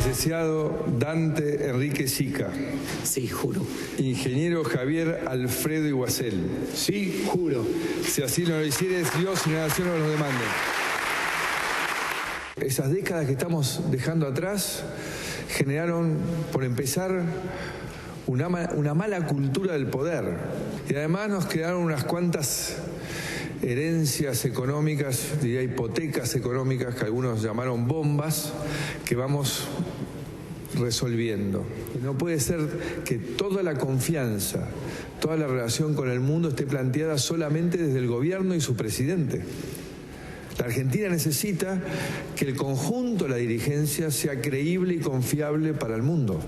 Licenciado Dante Enrique Sica. Sí, juro. Ingeniero Javier Alfredo Iguacel. Sí, juro. Si así no lo hicieres, Dios y la nación nos lo demanden. Esas décadas que estamos dejando atrás generaron, por empezar, una mala cultura del poder. Y además nos quedaron unas cuantas herencias económicas, diría hipotecas económicas, que algunos llamaron bombas, que vamos resolviendo. No puede ser que toda la confianza, toda la relación con el mundo esté planteada solamente desde el gobierno y su presidente. La Argentina necesita que el conjunto de la dirigencia sea creíble y confiable para el mundo.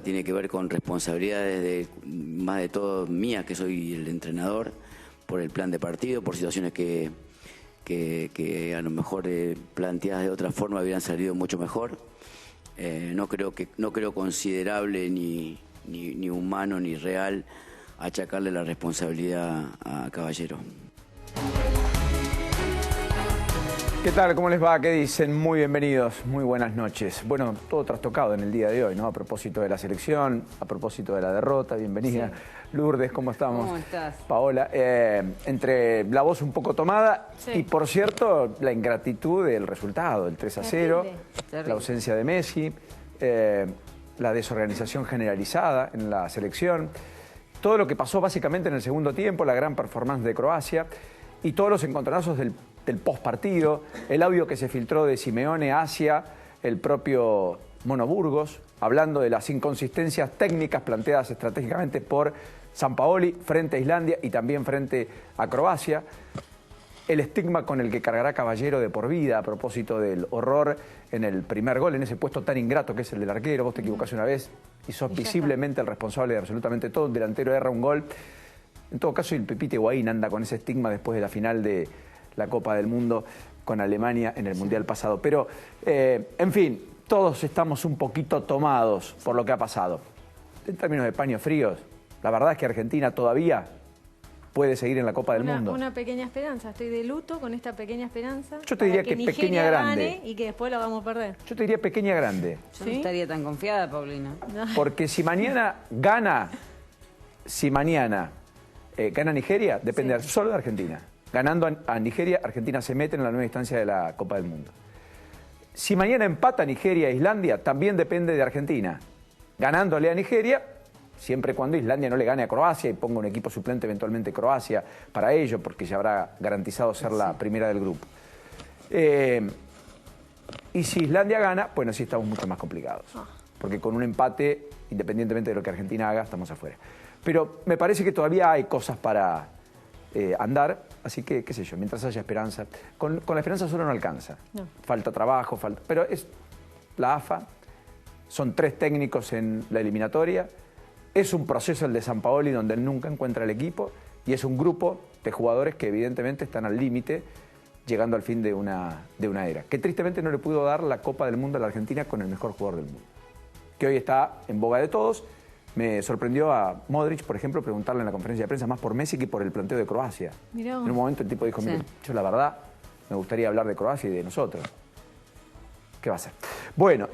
Tiene que ver con responsabilidades más de todo mías, que soy el entrenador, por el plan de partido, por situaciones que a lo mejor planteadas de otra forma hubieran salido mucho mejor. No creo considerable ni humano ni real achacarle la responsabilidad a Caballero. ¿Qué tal? ¿Cómo les va? ¿Qué dicen? Muy bienvenidos, muy buenas noches. Bueno, todo trastocado en el día de hoy, ¿no? A propósito de la selección, a propósito de la derrota, bienvenida. Sí. Lourdes, ¿cómo estamos? ¿Cómo estás? Paola, entre la voz un poco tomada sí. Y, por cierto, la ingratitud del resultado, el 3-0, Terrible. La ausencia de Messi, la desorganización generalizada en la selección, todo lo que pasó básicamente en el segundo tiempo, la gran performance de Croacia y todos los encontronazos del postpartido, el audio que se filtró de Simeone hacia el propio Mono Burgos, hablando de las inconsistencias técnicas planteadas estratégicamente por Sampaoli frente a Islandia y también frente a Croacia, el estigma con el que cargará Caballero de por vida a propósito del horror en el primer gol, en ese puesto tan ingrato que es el del arquero. Vos te equivocás una vez y sos visiblemente el responsable de absolutamente todo. Un delantero erra un gol. En todo caso, el Pepito Higuaín anda con ese estigma después de la final de la Copa del Mundo con Alemania en el Mundial pasado. Pero, en fin, todos estamos un poquito tomados por lo que ha pasado. En términos de paños fríos, la verdad es que Argentina todavía puede seguir en la Copa del Mundo. Una pequeña esperanza, estoy de luto con esta pequeña esperanza. Yo te diría que pequeña grande. Y que después la vamos a perder. Yo te diría pequeña grande. Yo no estaría tan confiada, Paulina. No. Porque si mañana gana Nigeria, depende solo de Argentina. Ganando a Nigeria, Argentina se mete en la nueva instancia de la Copa del Mundo. Si mañana empata Nigeria e Islandia, también depende de Argentina. Ganándole a Nigeria, siempre y cuando Islandia no le gane a Croacia y ponga un equipo suplente eventualmente Croacia para ello, porque ya habrá garantizado ser la primera del grupo. Y si Islandia gana, bueno, sí estamos mucho más complicados. Porque con un empate, independientemente de lo que Argentina haga, estamos afuera. Pero me parece que todavía hay cosas para andar, así que, qué sé yo, mientras haya esperanza. Con la esperanza solo no alcanza. No. Falta trabajo, pero es la AFA, son 3 técnicos en la eliminatoria, es un proceso el de Sampaoli donde él nunca encuentra el equipo y es un grupo de jugadores que evidentemente están al límite, llegando al fin de una era. Que tristemente no le pudo dar la Copa del Mundo a la Argentina con el mejor jugador del mundo, que hoy está en boga de todos. Me sorprendió a Modric, por ejemplo, preguntarle en la conferencia de prensa más por Messi que por el planteo de Croacia. Mirá. En un momento el tipo dijo, mire, yo la verdad me gustaría hablar de Croacia y de nosotros. ¿Qué va a hacer? Bueno,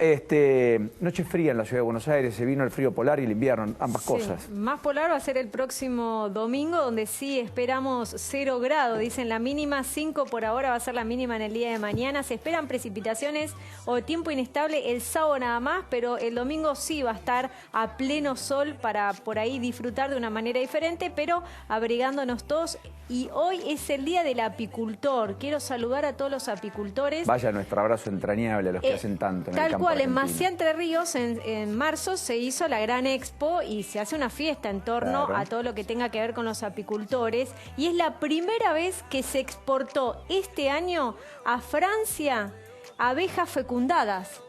noche fría en la ciudad de Buenos Aires, se vino el frío polar y el invierno, ambas cosas. Más polar va a ser el próximo domingo, donde sí esperamos 0 grados, dicen la mínima, 5 por ahora va a ser la mínima en el día de mañana. Se esperan precipitaciones o tiempo inestable el sábado nada más, pero el domingo sí va a estar a pleno sol para por ahí disfrutar de una manera diferente, pero abrigándonos todos. Y hoy es el día del apicultor. Quiero saludar a todos los apicultores. Vaya nuestro abrazo entrañable a los los que hacen tanto en el Tal campo cual, en argentino. Maciá, Entre Ríos, en marzo se hizo la gran expo y se hace una fiesta en torno Claro. a todo lo que tenga que ver con los apicultores. Y es la primera vez que se exportó este año a Francia abejas fecundadas.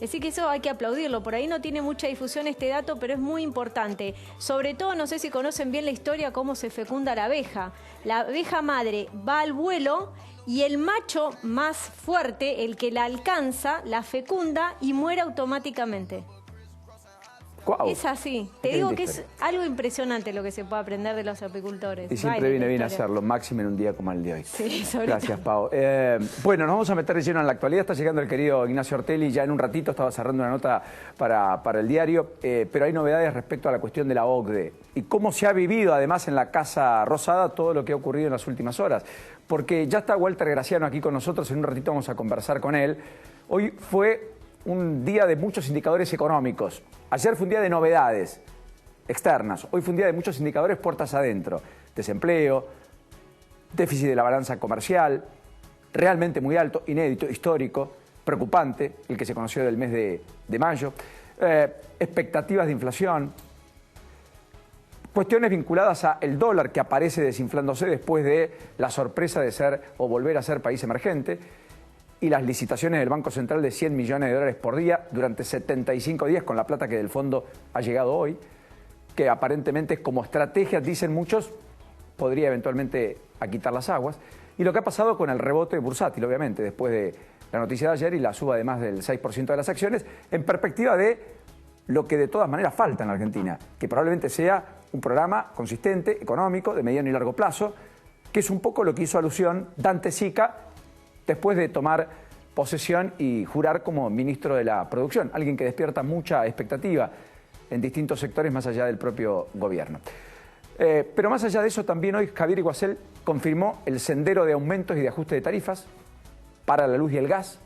Así que eso hay que aplaudirlo. Por ahí no tiene mucha difusión este dato, pero es muy importante. Sobre todo, no sé si conocen bien la historia, cómo se fecunda la abeja. La abeja madre va al vuelo y el macho más fuerte, el que la alcanza, la fecunda y muere automáticamente. ¡Guau! Es así. Te Qué digo que es diferente. algo impresionante lo que se puede aprender de los apicultores. Y siempre Vale, viene la bien historia. hacerlo, máximo en un día como el de hoy. Sí, sobre Gracias, todo. Pau. Bueno, nos vamos a meter de lleno en la actualidad. Está llegando el querido Ignacio Ortelli. Ya en un ratito estaba cerrando una nota para el diario. Pero hay novedades respecto a la cuestión de la OCDE. Y cómo se ha vivido, además, en la Casa Rosada todo lo que ha ocurrido en las últimas horas. Porque ya está Walter Graciano aquí con nosotros. En un ratito vamos a conversar con él. Hoy fue un día de muchos indicadores económicos. Ayer fue un día de novedades externas. Hoy fue un día de muchos indicadores puertas adentro. Desempleo, déficit de la balanza comercial, realmente muy alto, inédito, histórico, preocupante, el que se conoció del mes de mayo. Expectativas de inflación. Cuestiones vinculadas al dólar que aparece desinflándose después de la sorpresa de ser o volver a ser país emergente. Y las licitaciones del Banco Central de 100 millones de dólares por día durante 75 días con la plata que del fondo ha llegado hoy, que aparentemente como estrategia, dicen muchos, podría eventualmente aquitar las aguas. Y lo que ha pasado con el rebote bursátil, obviamente, después de la noticia de ayer y la suba de más del 6% de las acciones, en perspectiva de lo que de todas maneras falta en la Argentina, que probablemente sea un programa consistente, económico, de mediano y largo plazo, que es un poco lo que hizo alusión Dante Sica después de tomar posesión y jurar como ministro de la Producción, alguien que despierta mucha expectativa en distintos sectores más allá del propio gobierno. Pero más allá de eso, también hoy Javier Iguacel confirmó el sendero de aumentos y de ajuste de tarifas para la luz y el gas,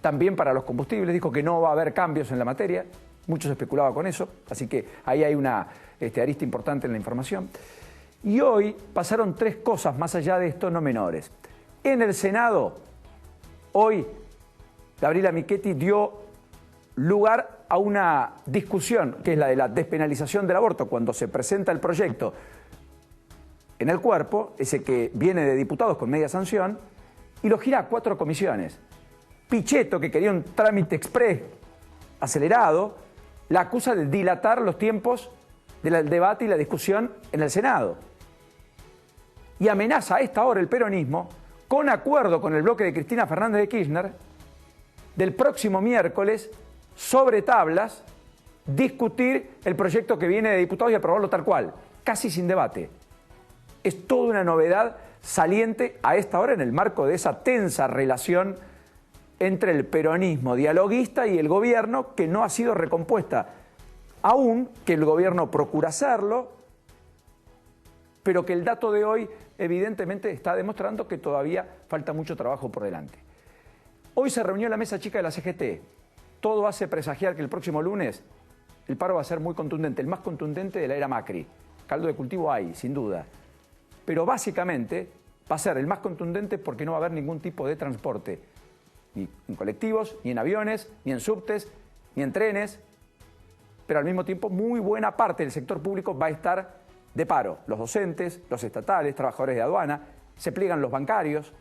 también para los combustibles. Dijo que no va a haber cambios en la materia, muchos especulaban con eso, así que ahí hay una arista importante en la información. Y hoy pasaron tres cosas más allá de esto, no menores. En el Senado, hoy, Gabriela Michetti dio lugar a una discusión, que es la de la despenalización del aborto, cuando se presenta el proyecto en el cuerpo, ese que viene de diputados con media sanción, y lo gira a 4 comisiones. Pichetto, que quería un trámite exprés acelerado, la acusa de dilatar los tiempos del debate y la discusión en el Senado. Y amenaza a esta hora el peronismo, con acuerdo con el bloque de Cristina Fernández de Kirchner, del próximo miércoles, sobre tablas, discutir el proyecto que viene de diputados y aprobarlo tal cual, casi sin debate. Es toda una novedad saliente a esta hora en el marco de esa tensa relación entre el peronismo dialoguista y el gobierno, que no ha sido recompuesta, aún que el gobierno procura hacerlo, pero que el dato de hoy evidentemente está demostrando que todavía falta mucho trabajo por delante. Hoy se reunió la mesa chica de la CGT. Todo hace presagiar que el próximo lunes el paro va a ser muy contundente, el más contundente de la era Macri. Caldo de cultivo hay, sin duda. Pero básicamente va a ser el más contundente porque no va a haber ningún tipo de transporte, ni en colectivos, ni en aviones, ni en subtes, ni en trenes. Pero al mismo tiempo muy buena parte del sector público va a estar de paro. Los docentes, los estatales, trabajadores de aduana, se pliegan los bancarios.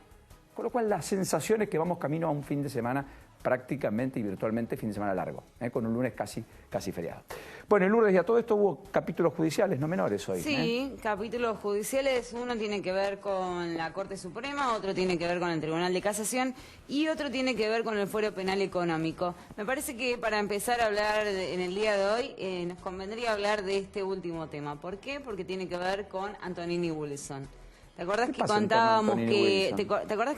Con lo cual la sensación es que vamos camino a un fin de semana prácticamente y virtualmente fin de semana largo, con un lunes casi feriado. Bueno, el lunes y a todo esto hubo capítulos judiciales no menores hoy. Sí, capítulos judiciales. Uno tiene que ver con la Corte Suprema, otro tiene que ver con el Tribunal de Casación y otro tiene que ver con el Fuero Penal Económico. Me parece que para empezar a hablar en el día de hoy nos convendría hablar de este último tema. ¿Por qué? Porque tiene que ver con Antonini Wilson. ¿Te acordás que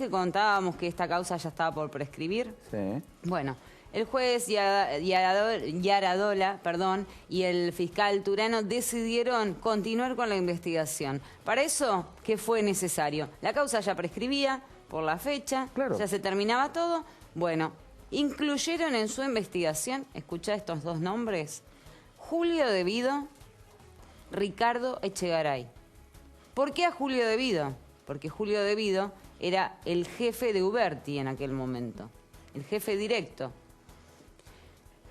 contábamos que esta causa ya estaba por prescribir? Sí. Bueno, el juez Yaradola, y el fiscal Turano decidieron continuar con la investigación. Para eso, ¿qué fue necesario? La causa ya prescribía por la fecha, claro. Ya se terminaba todo. Bueno, incluyeron en su investigación, escuchá estos dos nombres, Julio De Vido, Ricardo Echegaray. ¿Por qué a Julio De Vido? Porque Julio De Vido era el jefe de Uberti en aquel momento. el jefe directo,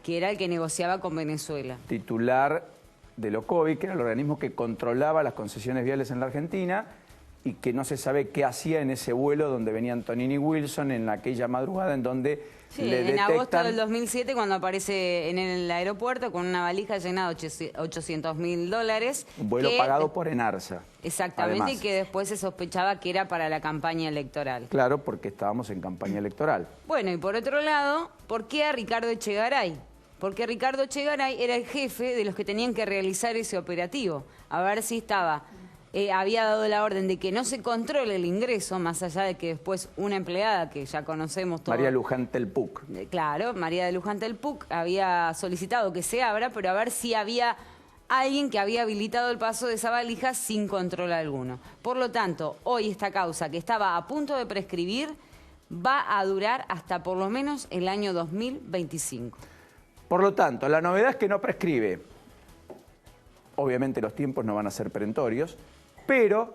que era el que negociaba con Venezuela. Titular de Locovi, que era el organismo que controlaba las concesiones viales en la Argentina y que no se sabe qué hacía en ese vuelo donde venía Antonini Wilson en aquella madrugada en donde Sí, le en detectan... agosto del 2007 cuando aparece en el aeropuerto con una valija llena de $800.000. Un vuelo que, pagado por Enarsa. Exactamente, además. y que después se sospechaba que era para la campaña electoral. Claro, porque estábamos en campaña electoral. Bueno, y por otro lado, ¿por qué a Ricardo Echegaray? Porque Ricardo Echegaray era el jefe de los que tenían que realizar ese operativo. A ver si había dado la orden de que no se controle el ingreso, más allá de que después una empleada que ya conocemos todos. María Luján Telpuc. Claro, María de Luján Telpuc había solicitado que se abra, pero a ver si había alguien que había habilitado el paso de esa valija sin control alguno. Por lo tanto, hoy esta causa que estaba a punto de prescribir va a durar hasta por lo menos el año 2025. Por lo tanto, la novedad es que no prescribe. Obviamente los tiempos no van a ser perentorios, pero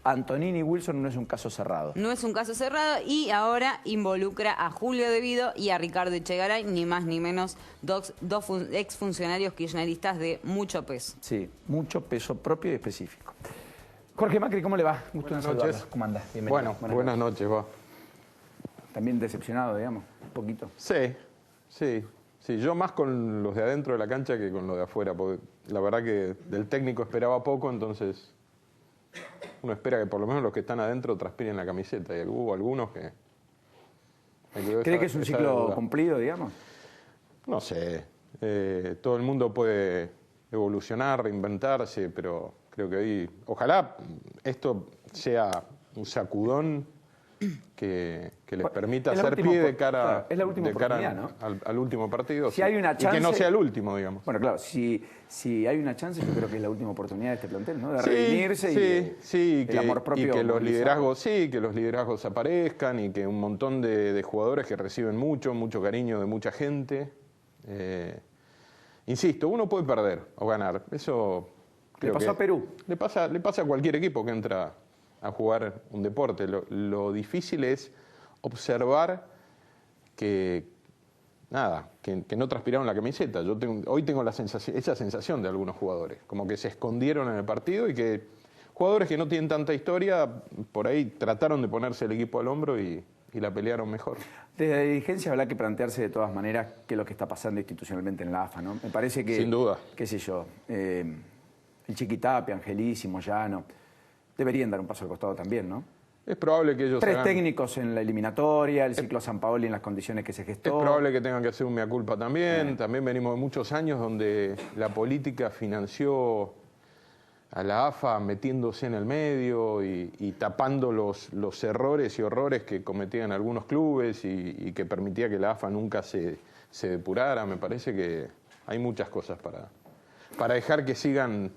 Antonini Wilson no es un caso cerrado. No es un caso cerrado y ahora involucra a Julio Devido y a Ricardo Echegaray, ni más ni menos dos exfuncionarios kirchneristas de mucho peso. Sí, mucho peso propio y específico. Jorge Macri, ¿cómo le va? Gusto en saludarlo. noches. ¿Cómo anda? Bienvenido. Bueno, buenas noches, va. También decepcionado, digamos, un poquito. Sí. Yo más con los de adentro de la cancha que con los de afuera, porque la verdad que del técnico esperaba poco, entonces uno espera que por lo menos los que están adentro transpiren la camiseta, y hubo algunos que... ¿Cree que es un ciclo cumplido, digamos? No sé, todo el mundo puede evolucionar, reinventarse, pero creo que hoy, ojalá esto sea un sacudón que les permita hacer pie de cara, es la última oportunidad, ¿no? al último partido. Si hay una chance, y que no sea el último, digamos. Bueno, claro, si hay una chance, yo creo que es la última oportunidad de este plantel, ¿no? De redimirse y el amor propio. Y que los liderazgos aparezcan y que un montón de jugadores que reciben mucho cariño de mucha gente. Insisto, uno puede perder o ganar. Eso le pasó a Perú. Le pasa a cualquier equipo que entra a jugar un deporte. Lo difícil es observar que no transpiraron la camiseta. Hoy tengo esa sensación de algunos jugadores, como que se escondieron en el partido y que jugadores que no tienen tanta historia, por ahí trataron de ponerse el equipo al hombro y la pelearon mejor. Desde la dirigencia habrá que plantearse de todas maneras qué es lo que está pasando institucionalmente en la AFA, ¿no? Me parece que... Sin duda. Qué sé yo, el Chiquitapia, Angelísimo, Llano, deberían dar un paso al costado también, ¿no? Es probable que ellos Tres técnicos en la eliminatoria, el ciclo Sampaoli en las condiciones que se gestó. Es probable que tengan que hacer un mea culpa también. También venimos de muchos años donde la política financió a la AFA metiéndose en el medio y tapando los errores y horrores que cometían algunos clubes y que permitía que la AFA nunca se depurara. Me parece que hay muchas cosas para dejar que sigan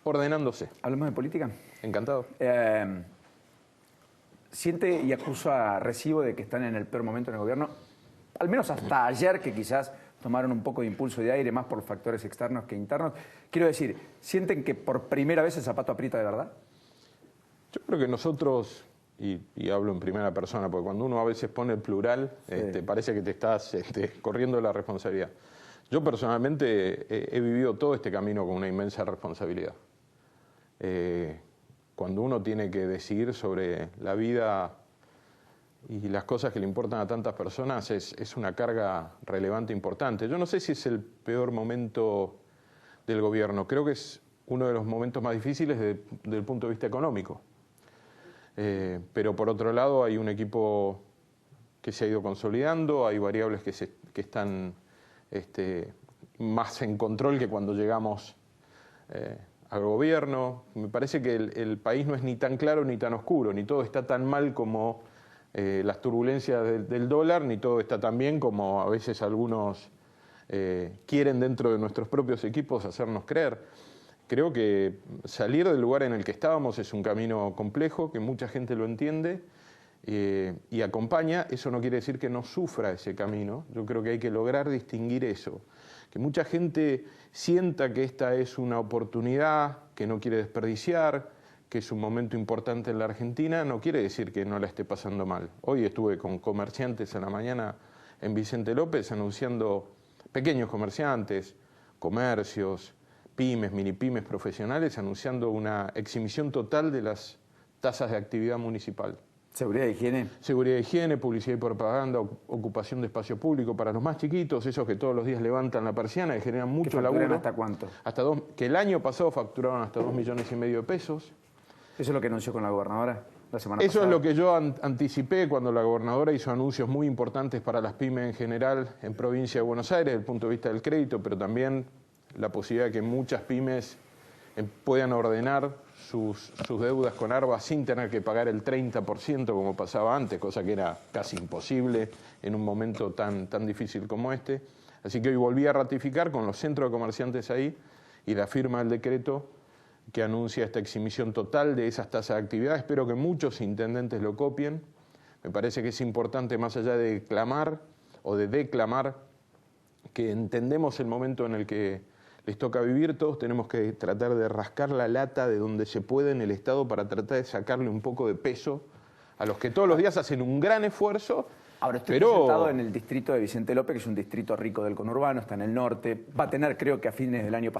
ordenándose. ¿Hablamos de política? Encantado. ¿Siente y acusa recibo de que están en el peor momento en el gobierno? Al menos hasta ayer, que quizás tomaron un poco de impulso de aire, más por factores externos que internos. Quiero decir, ¿sienten que por primera vez el zapato aprieta de verdad? Yo creo que nosotros, y hablo en primera persona, porque cuando uno a veces pone el plural, parece que te estás corriendo la responsabilidad. Yo personalmente he vivido todo este camino con una inmensa responsabilidad. Cuando uno tiene que decidir sobre la vida y las cosas que le importan a tantas personas, es una carga relevante e importante. Yo no sé si es el peor momento del gobierno, creo que es uno de los momentos más difíciles desde el punto de vista económico. Pero por otro lado hay un equipo que se ha ido consolidando, hay variables que están más en control que cuando llegamos al gobierno. Me parece que el país no es ni tan claro ni tan oscuro, ni todo está tan mal como las turbulencias del dólar, ni todo está tan bien como a veces algunos quieren dentro de nuestros propios equipos hacernos creer. Creo que salir del lugar en el que estábamos es un camino complejo, que mucha gente lo entiende y acompaña. Eso no quiere decir que no sufra ese camino. Yo creo que hay que lograr distinguir eso. Que mucha gente sienta que esta es una oportunidad que no quiere desperdiciar, que es un momento importante en la Argentina, no quiere decir que no la esté pasando mal. Hoy estuve con comerciantes a la mañana en Vicente López anunciando, pequeños comerciantes, comercios, pymes, mini pymes profesionales, anunciando una exhibición total de las tasas de actividad municipal. ¿Seguridad e higiene? Seguridad e higiene, publicidad y propaganda, ocupación de espacio público para los más chiquitos, esos que todos los días levantan la persiana y generan mucho laburo. ¿Hasta cuánto? Que el año pasado facturaron hasta 2,5 millones de pesos. ¿Eso es lo que anunció con la gobernadora la semana pasada? Eso es lo que yo anticipé cuando la gobernadora hizo anuncios muy importantes para las pymes en general en provincia de Buenos Aires, desde el punto de vista del crédito, pero también la posibilidad de que muchas pymes puedan ordenar sus deudas con ARBA sin tener que pagar el 30% como pasaba antes, cosa que era casi imposible en un momento tan difícil como este. Así que hoy volví a ratificar con los centros de comerciantes ahí y la firma del decreto que anuncia esta exhibición total de esas tasas de actividad. Espero que muchos intendentes lo copien. Me parece que es importante, más allá de declamar o de declamar, que entendemos el momento en el que les toca vivir. Todos tenemos que tratar de rascar la lata de donde se puede en el Estado para tratar de sacarle un poco de peso a los que todos los días hacen un gran esfuerzo. Ahora, estoy presentado en el distrito de Vicente López, que es un distrito rico del conurbano, está en el norte. Va a tener, creo que a fines del año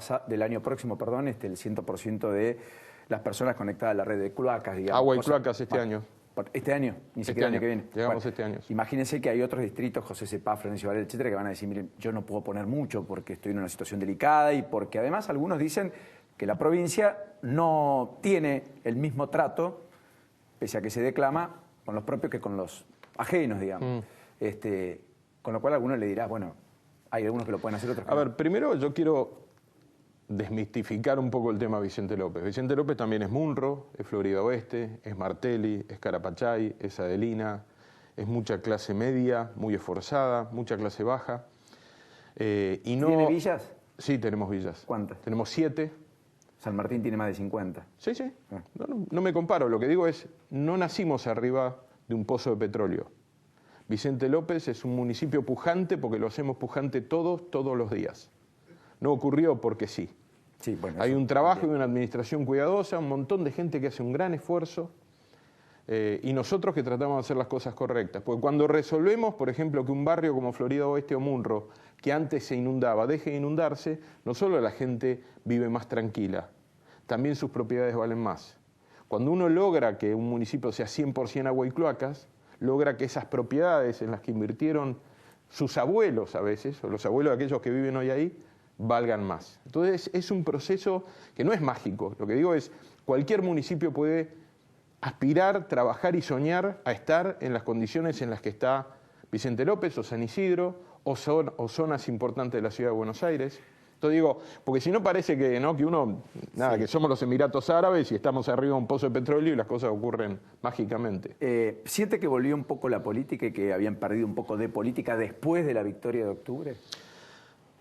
próximo, el 100% de las personas conectadas a la red de cloacas, digamos. Agua y cloacas este año. ¿Este año? Ni siquiera el año que viene. Llegamos este año. Imagínense que hay otros distritos, José Cepaz, Florencio Varela, etcétera, que van a decir, miren, yo no puedo poner mucho porque estoy en una situación delicada y porque además algunos dicen que la provincia no tiene el mismo trato, pese a que se declama, con los propios que con los ajenos, digamos. Con lo cual a alguno le dirá, bueno, hay algunos que lo pueden hacer, otros que no. A ver, primero yo quiero desmistificar un poco el tema Vicente López. Vicente López también es Munro, es Florida Oeste, es Martelli, es Carapachay, es Adelina, es mucha clase media, muy esforzada, mucha clase baja. ¿Tiene villas? Sí, tenemos villas. ¿Cuántas? Tenemos 7. San Martín tiene más de 50. Sí. No me comparo. Lo que digo es, no nacimos arriba de un pozo de petróleo. Vicente López es un municipio pujante porque lo hacemos pujante todos los días. No ocurrió porque sí. Bueno, hay un trabajo y una administración cuidadosa, un montón de gente que hace un gran esfuerzo y nosotros que tratamos de hacer las cosas correctas. Porque cuando resolvemos, por ejemplo, que un barrio como Florida Oeste o Munro, que antes se inundaba, deje de inundarse, no solo la gente vive más tranquila, también sus propiedades valen más. Cuando uno logra que un municipio sea 100% agua y cloacas, logra que esas propiedades en las que invirtieron sus abuelos a veces, o los abuelos de aquellos que viven hoy ahí, valgan más. Entonces es un proceso que no es mágico. Lo que digo es, cualquier municipio puede aspirar, trabajar y soñar a estar en las condiciones en las que está Vicente López o San Isidro o zonas importantes de la ciudad de Buenos Aires. Entonces digo, porque si no parece que uno, que somos los Emiratos Árabes y estamos arriba de un pozo de petróleo y las cosas ocurren mágicamente. ¿Siente que volvió un poco la política y que habían perdido un poco de política después de la victoria de octubre?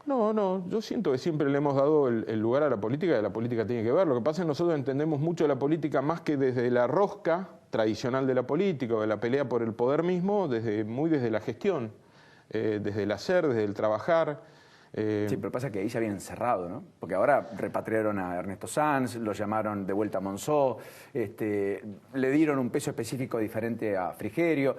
No, yo siento que siempre le hemos dado el lugar a la política y la política tiene que ver. Lo que pasa es que nosotros entendemos mucho la política más que desde la rosca tradicional de la política o de la pelea por el poder mismo, muy desde la gestión, desde el hacer, desde el trabajar. Sí, pero pasa que ahí se habían cerrado, ¿no? Porque ahora repatriaron a Ernesto Sanz, lo llamaron de vuelta a Monzó, le dieron un peso específico diferente a Frigerio.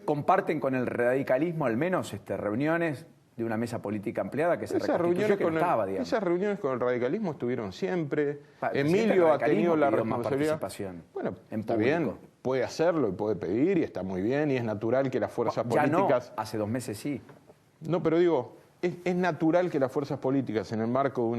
Comparten con el radicalismo al menos reuniones de una mesa política ampliada que se reconstituyó, que no estaba, digamos. Esas reuniones con el radicalismo estuvieron siempre. Emilio ha tenido la responsabilidad. Bueno, está bien, puede hacerlo y puede pedir y está muy bien y es natural que las fuerzas políticas... No, hace 2 meses sí. No, pero digo, es natural que las fuerzas políticas en el marco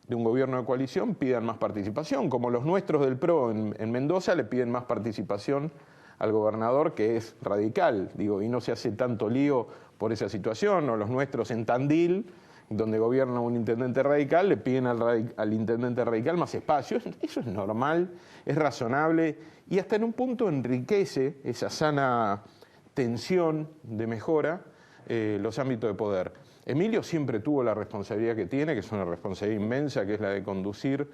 de un gobierno de coalición pidan más participación, como los nuestros del PRO en Mendoza le piden más participación al gobernador que es radical, y no se hace tanto lío por esa situación, o los nuestros en Tandil, donde gobierna un intendente radical, le piden al intendente radical más espacio. Eso es normal, es razonable y hasta en un punto enriquece esa sana tensión de mejora los ámbitos de poder. Emilio siempre tuvo la responsabilidad que tiene, que es una responsabilidad inmensa, que es la de conducir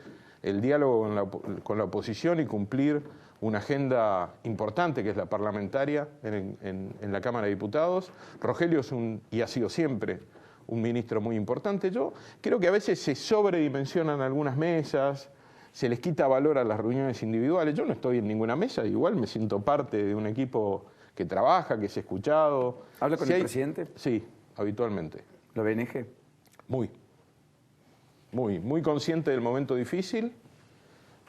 el diálogo con la oposición y cumplir una agenda importante, que es la parlamentaria en la Cámara de Diputados. Rogelio es y ha sido siempre un ministro muy importante. Yo creo que a veces se sobredimensionan algunas mesas, se les quita valor a las reuniones individuales. Yo no estoy en ninguna mesa, igual me siento parte de un equipo que trabaja, que es escuchado. ¿Habla con el presidente? Sí, habitualmente. ¿Lo BNG? Muy consciente del momento difícil,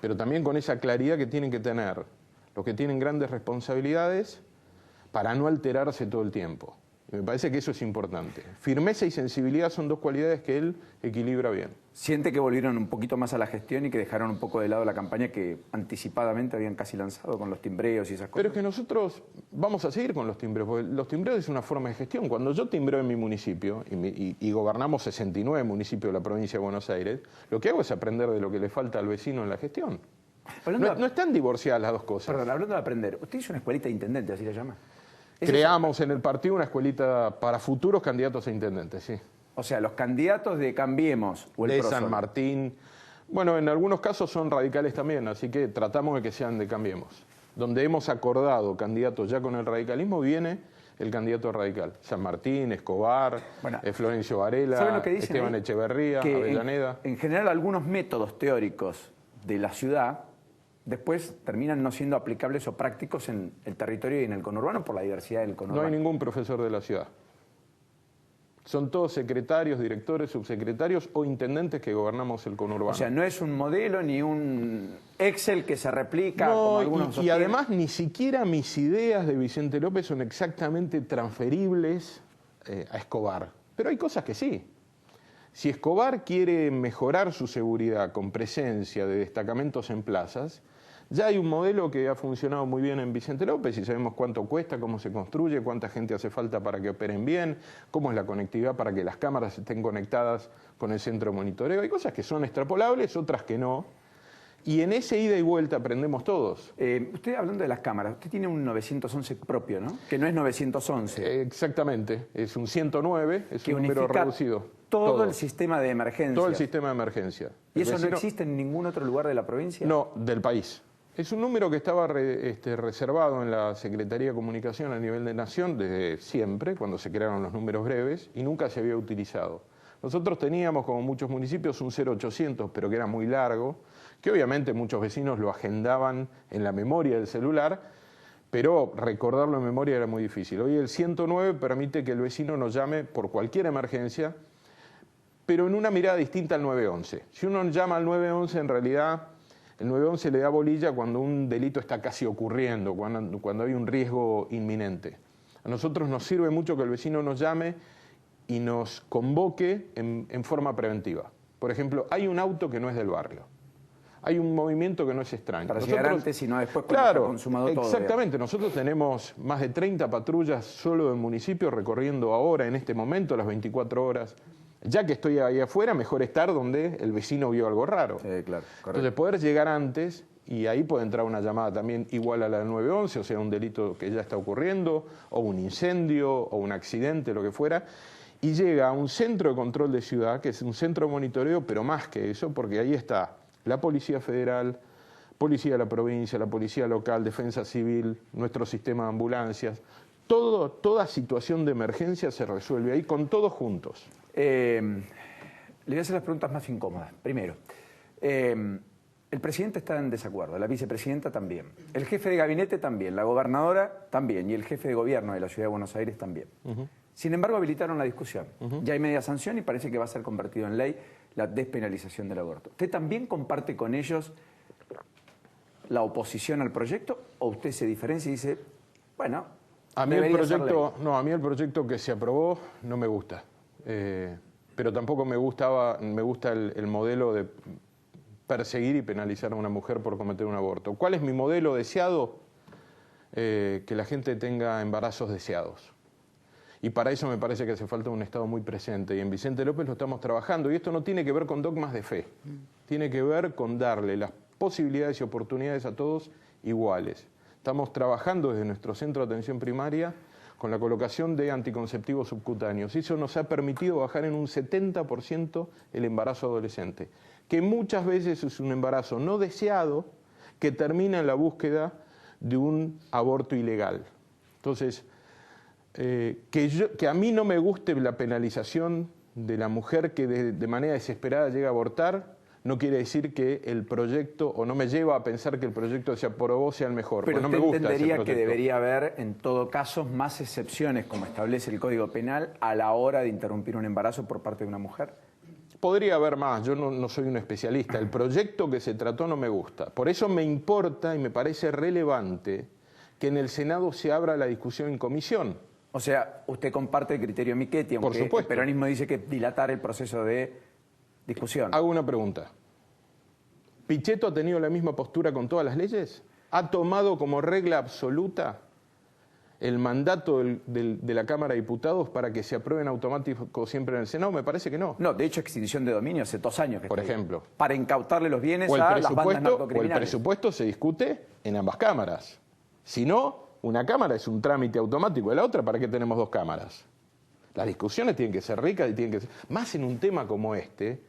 pero también con esa claridad que tienen que tener los que tienen grandes responsabilidades para no alterarse todo el tiempo. Y me parece que eso es importante. Firmeza y sensibilidad son dos cualidades que él equilibra bien. ¿Siente que volvieron un poquito más a la gestión y que dejaron un poco de lado la campaña que anticipadamente habían casi lanzado con los timbreos y esas cosas? Pero es que nosotros vamos a seguir con los timbreos, porque los timbreos es una forma de gestión. Cuando yo timbreo en mi municipio, y gobernamos 69 municipios de la provincia de Buenos Aires, lo que hago es aprender de lo que le falta al vecino en la gestión. No están divorciadas las dos cosas. Perdón, hablando de aprender, usted hizo una escuelita de intendente, así la llama. Creamos en el partido una escuelita para futuros candidatos a intendentes, sí. O sea, los candidatos de Cambiemos o el de PRO San solo. Martín. Bueno, en algunos casos son radicales también, así que tratamos de que sean de Cambiemos. Donde hemos acordado candidatos ya con el radicalismo, viene el candidato radical. San Martín, Escobar, Bueno, Florencio Varela, ¿saben lo que dicen Esteban ahí? Echeverría, Que Avellaneda. en general, algunos métodos teóricos de la ciudad después terminan no siendo aplicables o prácticos en el territorio y en el conurbano por la diversidad del conurbano. No hay ningún profesor de la ciudad. Son todos secretarios, directores, subsecretarios o intendentes que gobernamos el conurbano. O sea, no es un modelo ni un Excel que se replica No, como algunos y sostienen. además ni siquiera mis ideas de Vicente López son exactamente transferibles a Escobar. Pero hay cosas que sí. Si Escobar quiere mejorar su seguridad con presencia de destacamentos en plazas, ya hay un modelo que ha funcionado muy bien en Vicente López y sabemos cuánto cuesta, cómo se construye, cuánta gente hace falta para que operen bien, cómo es la conectividad para que las cámaras estén conectadas con el centro de monitoreo. Hay cosas que son extrapolables, otras que no. Y en ese ida y vuelta aprendemos todos. Usted, hablando de las cámaras, usted tiene un 911 propio, ¿no? Que no es 911. Exactamente, es un 109, es que un número unifica reducido. todo el sistema de emergencia. Todo el sistema de emergencia. ¿Y eso El vecino- no existe en ningún otro lugar de la provincia? No, del país. Es un número que estaba reservado en la Secretaría de Comunicación a nivel de Nación desde siempre, cuando se crearon los números breves, y nunca se había utilizado. Nosotros teníamos, como muchos municipios, un 0800, pero que era muy largo, que obviamente muchos vecinos lo agendaban en la memoria del celular, pero recordarlo en memoria era muy difícil. Hoy el 109 permite que el vecino nos llame por cualquier emergencia, pero en una mirada distinta al 911. Si uno llama al 911, en realidad el 911 le da bolilla cuando un delito está casi ocurriendo, cuando hay un riesgo inminente. A nosotros nos sirve mucho que el vecino nos llame y nos convoque en forma preventiva. Por ejemplo, hay un auto que no es del barrio. Hay un movimiento que no es extraño. Para llegar antes y no después cuando claro, está consumado todo. Exactamente. Nosotros tenemos más de 30 patrullas solo del municipio recorriendo ahora, en este momento, las 24 horas. Ya que estoy ahí afuera, mejor estar donde el vecino vio algo raro. Claro, correcto. Entonces, poder llegar antes, y ahí puede entrar una llamada también igual a la del 911, o sea, un delito que ya está ocurriendo, o un incendio, o un accidente, lo que fuera, y llega a un centro de control de ciudad, que es un centro de monitoreo, pero más que eso, porque ahí está la Policía Federal, Policía de la provincia, la Policía Local, Defensa Civil, nuestro sistema de ambulancias. Toda situación de emergencia se resuelve ahí con todos juntos. Le voy a hacer las preguntas más incómodas. Primero, el presidente está en desacuerdo, la vicepresidenta también, el jefe de gabinete también, la gobernadora también y el jefe de gobierno de la Ciudad de Buenos Aires también. Sin embargo, habilitaron la discusión. Ya hay media sanción y parece que va a ser convertido en ley la despenalización del aborto. ¿Usted también comparte con ellos la oposición al proyecto o usted se diferencia y dice, bueno, a mí el debería ser proyecto, ley? no, a mí el proyecto que se aprobó no me gusta. Pero tampoco me gusta el modelo de perseguir y penalizar a una mujer por cometer un aborto. ¿Cuál es mi modelo deseado? Que la gente tenga embarazos deseados. Y para eso me parece que hace falta un Estado muy presente. Y en Vicente López lo estamos trabajando. Y esto no tiene que ver con dogmas de fe. Tiene que ver con darle las posibilidades y oportunidades a todos iguales. Estamos trabajando desde nuestro centro de atención primaria con la colocación de anticonceptivos subcutáneos. Eso nos ha permitido bajar en un 70% el embarazo adolescente, que muchas veces es un embarazo no deseado que termina en la búsqueda de un aborto ilegal. Entonces, que a mí no me guste la penalización de la mujer que de manera desesperada llega a abortar, no quiere decir que el proyecto, o no me lleva a pensar que el proyecto que se aprobó sea el mejor. Pero no usted me gusta entendería ese que proyecto. debería haber, en todo caso, más excepciones, como establece el Código Penal, a la hora de interrumpir un embarazo por parte de una mujer. Podría haber más, yo no soy un especialista. El proyecto que se trató no me gusta. Por eso me importa y me parece relevante que en el Senado se abra la discusión en comisión. O sea, usted comparte el criterio Michetti, aunque Por supuesto. el peronismo dice que dilatar el proceso de discusión. Hago una pregunta. ¿Pichetto ha tenido la misma postura con todas las leyes? ¿Ha tomado como regla absoluta el mandato de la Cámara de Diputados para que se aprueben automático siempre en el Senado? Me parece que no. No, de hecho, extinción de dominio hace 2 años que Por está ahí. ejemplo. Para incautarle los bienes O el a las bandas o el narcocriminales. presupuesto se discute en ambas cámaras. Si no, una cámara es un trámite automático. ¿Y la otra, para qué tenemos 2 cámaras? Las discusiones tienen que ser ricas y tienen que ser... Más en un tema como este,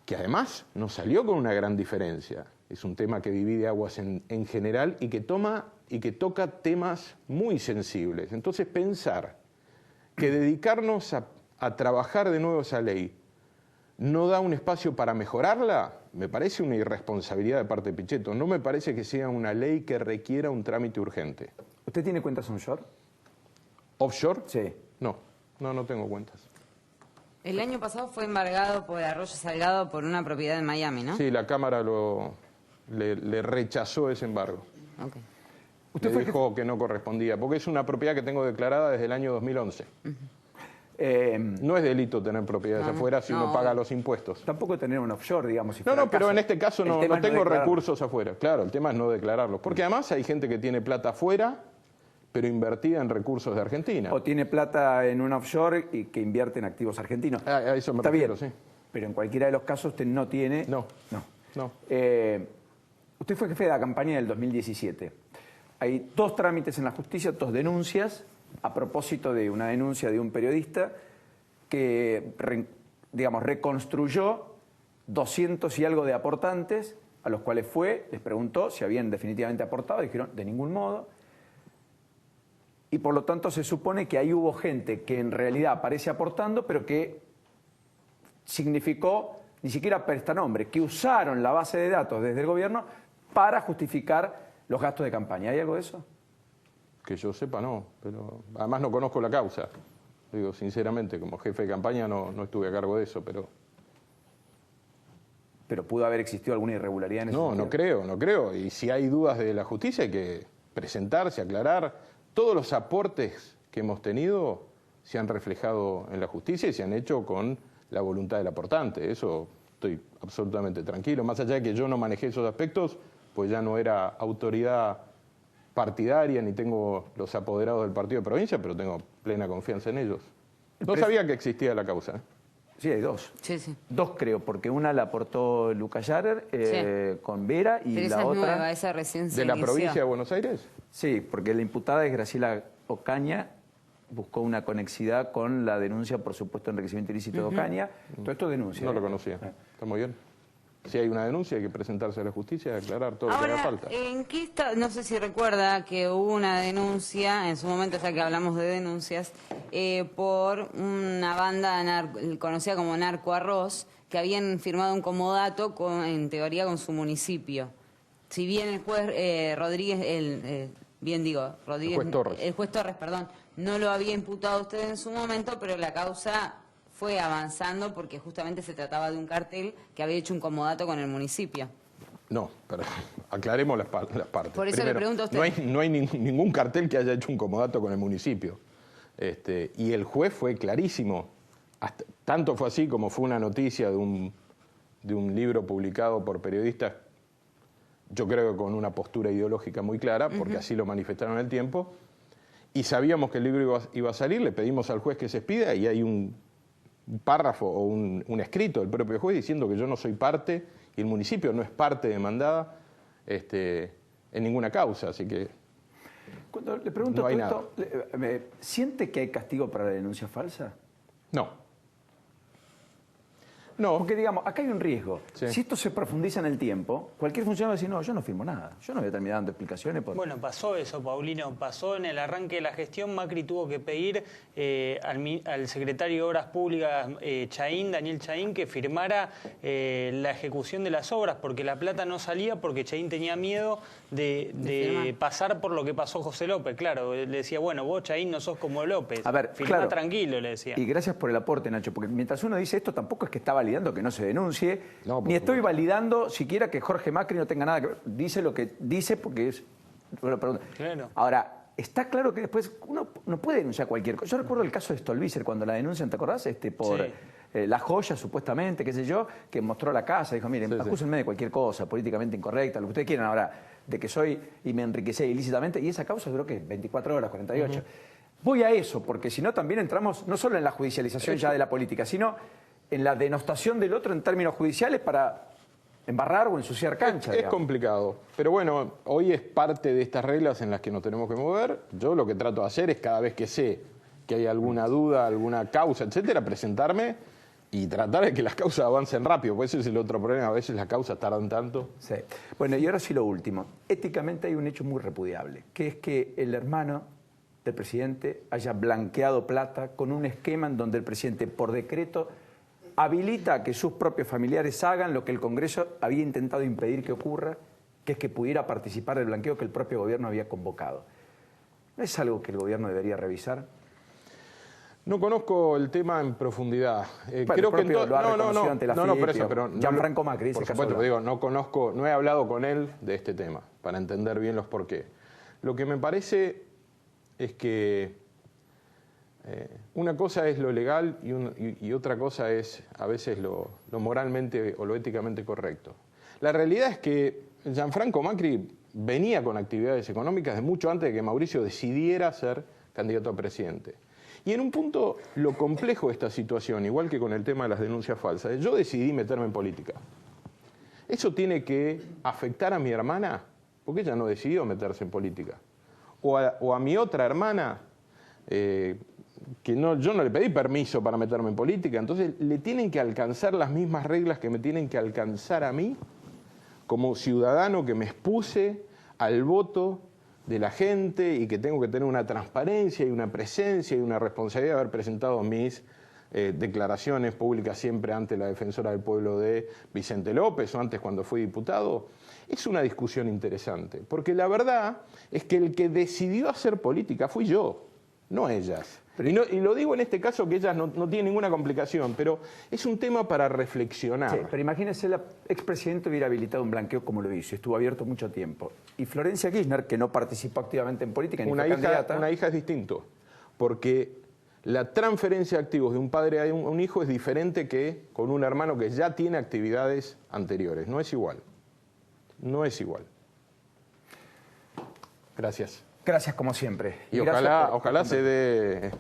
que además no salió con una gran diferencia. Es un tema que divide aguas en general y que toca temas muy sensibles. Entonces pensar que dedicarnos a trabajar de nuevo esa ley no da un espacio para mejorarla, me parece una irresponsabilidad de parte de Pichetto. No me parece que sea una ley que requiera un trámite urgente. ¿Usted tiene cuentas onshore? ¿Offshore? Sí. No tengo cuentas. El año pasado fue embargado por Arroyo Salgado por una propiedad en Miami, ¿no? Sí, la Cámara le rechazó ese embargo. Ok. ¿Usted Le fue dijo que no correspondía, porque es una propiedad que tengo declarada desde el año 2011. No es delito tener propiedades afuera si uno paga los impuestos. Tampoco tener un offshore, digamos. Si No, fuera el pero caso. en este caso El no tema es tengo declararlo. recursos afuera. Claro, el tema es no declararlos. Porque además hay gente que tiene plata afuera, pero invertida en recursos de Argentina. O tiene plata en un offshore y que invierte en activos argentinos. A eso me Está refiero, bien, sí. pero en cualquiera de los casos usted no tiene... No. No. Usted fue jefe de la campaña del 2017. Hay 2 trámites en la justicia, 2 denuncias, a propósito de una denuncia de un periodista que, reconstruyó 200 y algo de aportantes, a los cuales les preguntó si habían definitivamente aportado, dijeron, de ningún modo. Y por lo tanto se supone que ahí hubo gente que en realidad aparece aportando, pero que significó ni siquiera prestanombre, que usaron la base de datos desde el gobierno para justificar los gastos de campaña. ¿Hay algo de eso? Que yo sepa, no. Pero además no conozco la causa. Digo, sinceramente, como jefe de campaña no estuve a cargo de eso, pero... Pero pudo haber existido alguna irregularidad en ese sentido. No creo. Y si hay dudas de la justicia hay que presentarse, aclarar. Todos los aportes que hemos tenido se han reflejado en la justicia y se han hecho con la voluntad del aportante. Eso estoy absolutamente tranquilo. Más allá de que yo no manejé esos aspectos, pues ya no era autoridad partidaria ni tengo los apoderados del partido de provincia, pero tengo plena confianza en ellos. No sabía que existía la causa. Sí, hay 2. Sí. 2 creo, porque una la aportó Luca Jarer con Vera y Pero esa la es otra... nueva, esa recién se ¿De la inició. provincia de Buenos Aires? Sí, porque la imputada es Graciela Ocaña, buscó una conexidad con la denuncia por supuesto enriquecimiento ilícito de Ocaña. Todo esto es denuncia. No lo conocía. Está muy bien. Si hay una denuncia hay que presentarse a la justicia y aclarar todo lo que haga Ahora, falta. ¿en qué está? No sé si recuerda que hubo una denuncia, en su momento, ya que hablamos de denuncias, por una banda conocida como Narco Arroz, que habían firmado un comodato, en teoría, con su municipio. Si bien el juez Rodríguez, Rodríguez, El juez Torres. Perdón, no lo había imputado a usted en su momento, pero la causa fue avanzando porque justamente se trataba de un cartel que había hecho un comodato con el municipio. No, pero aclaremos las partes. Por eso le pregunto a usted. No hay ningún cartel que haya hecho un comodato con el municipio. Y el juez fue clarísimo. Tanto fue así como fue una noticia de un libro publicado por periodistas, yo creo que con una postura ideológica muy clara, porque así lo manifestaron en el tiempo. Y sabíamos que el libro iba a salir, le pedimos al juez que se expida y hay un párrafo o un escrito del propio juez diciendo que yo no soy parte y el municipio no es parte demandada en ninguna causa, así que Cuando le pregunto no hay todo esto, ¿siente que hay castigo para la denuncia falsa? no. No. Porque, digamos, acá hay un riesgo. Sí. Si esto se profundiza en el tiempo, cualquier funcionario va a decir, no, yo no firmo nada. Yo no voy a terminar dando explicaciones. Bueno, pasó eso, Paulino. Pasó en el arranque de la gestión. Macri tuvo que pedir al secretario de Obras Públicas, Daniel Chaín, que firmara la ejecución de las obras, porque la plata no salía, porque Chaín tenía miedo de pasar por lo que pasó José López. Claro, le decía, bueno, vos, Chaín, no sos como López. A ver, firmá claro. tranquilo, le decía. Y gracias por el aporte, Nacho, porque mientras uno dice esto, tampoco es que está validando que no se denuncie, No, ni estoy validando siquiera que Jorge Macri no tenga nada que ver. Dice lo que dice porque es una pregunta. Claro. Ahora, está claro que después uno no puede denunciar cualquier cosa. Yo recuerdo el caso de Stolbizer, cuando la denuncian, ¿te acordás? Por Sí. La joya, supuestamente, qué sé yo, que mostró la casa, dijo, miren, Sí, sí. acúsenme de cualquier cosa, políticamente incorrecta, lo que ustedes quieran ahora, de que soy y me enriquecí ilícitamente, y esa causa duró, ¿qué? 24 horas, 48. Voy a eso, porque si no también entramos no solo en la judicialización ya de la política, sino en la denostación del otro en términos judiciales para embarrar o ensuciar cancha. Es digamos. complicado. Pero bueno, hoy es parte de estas reglas en las que nos tenemos que mover. Yo lo que trato de hacer es cada vez que sé que hay alguna duda, alguna causa, etcétera, presentarme y tratar de que las causas avancen rápido, porque ese es el otro problema. A veces las causas tardan tanto. Sí. Bueno, y ahora sí lo último. Éticamente hay un hecho muy repudiable, que es que el hermano del presidente haya blanqueado plata con un esquema en donde el presidente, por decreto, habilita a que sus propios familiares hagan lo que el Congreso había intentado impedir que ocurra, que es que pudiera participar del blanqueo que el propio gobierno había convocado. ¿No es algo que el gobierno debería revisar? No conozco el tema en profundidad. Bueno, Creo que lo ha reconocido ante la no, FIP, por eso, pero Gianfranco Macri, por ese supuesto, caso digo, no conozco, no he hablado con él de este tema para entender bien los porqué. Lo que me parece es que una cosa es lo legal y otra cosa es a veces lo moralmente o lo éticamente correcto. La realidad es que Gianfranco Macri venía con actividades económicas de mucho antes de que Mauricio decidiera ser candidato a presidente. Y en un punto, lo complejo de esta situación, igual que con el tema de las denuncias falsas, es yo decidí meterme en política. ¿Eso tiene que afectar a mi hermana? Porque ella no decidió meterse en política. O a mi otra hermana, yo no le pedí permiso para meterme en política, entonces le tienen que alcanzar las mismas reglas que me tienen que alcanzar a mí, como ciudadano que me expuse al voto de la gente y que tengo que tener una transparencia y una presencia y una responsabilidad de haber presentado mis declaraciones públicas siempre ante la defensora del pueblo de Vicente López o antes cuando fui diputado. Es una discusión interesante, porque la verdad es que el que decidió hacer política fui yo, no ellas. Y lo digo en este caso que ellas no tienen ninguna complicación, pero es un tema para reflexionar. Sí, pero imagínese, el expresidente hubiera habilitado un blanqueo como lo hizo, estuvo abierto mucho tiempo. Y Florencia Kirchner, que no participó activamente en política ni fue candidata... Una hija es distinto, porque la transferencia de activos de un padre a un hijo es diferente que con un hermano que ya tiene actividades anteriores. No es igual. No es igual. Gracias. Gracias como siempre. Y ojalá se dé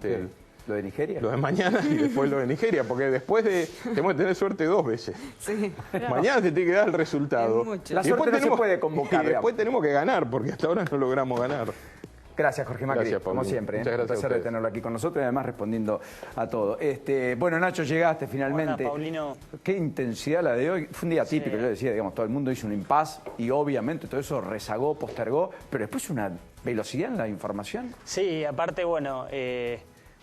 lo de Nigeria. Lo de mañana y después lo de Nigeria, porque después tenemos que tener suerte 2 veces. Sí. Mañana se tiene que dar el resultado. Es mucho. La suerte no se puede convocar. Y después tenemos que ganar, porque hasta ahora no logramos ganar. Gracias, Jorge Macri, Gracias, como siempre. Muchas gracias un placer de tenerlo aquí con nosotros y además respondiendo a todo. Bueno, Nacho, llegaste finalmente. Hola, Paulino. Qué intensidad la de hoy. Fue un día típico, yo decía, digamos, todo el mundo hizo un impas y obviamente todo eso rezagó, postergó, pero después una velocidad en la información. Sí, aparte, bueno,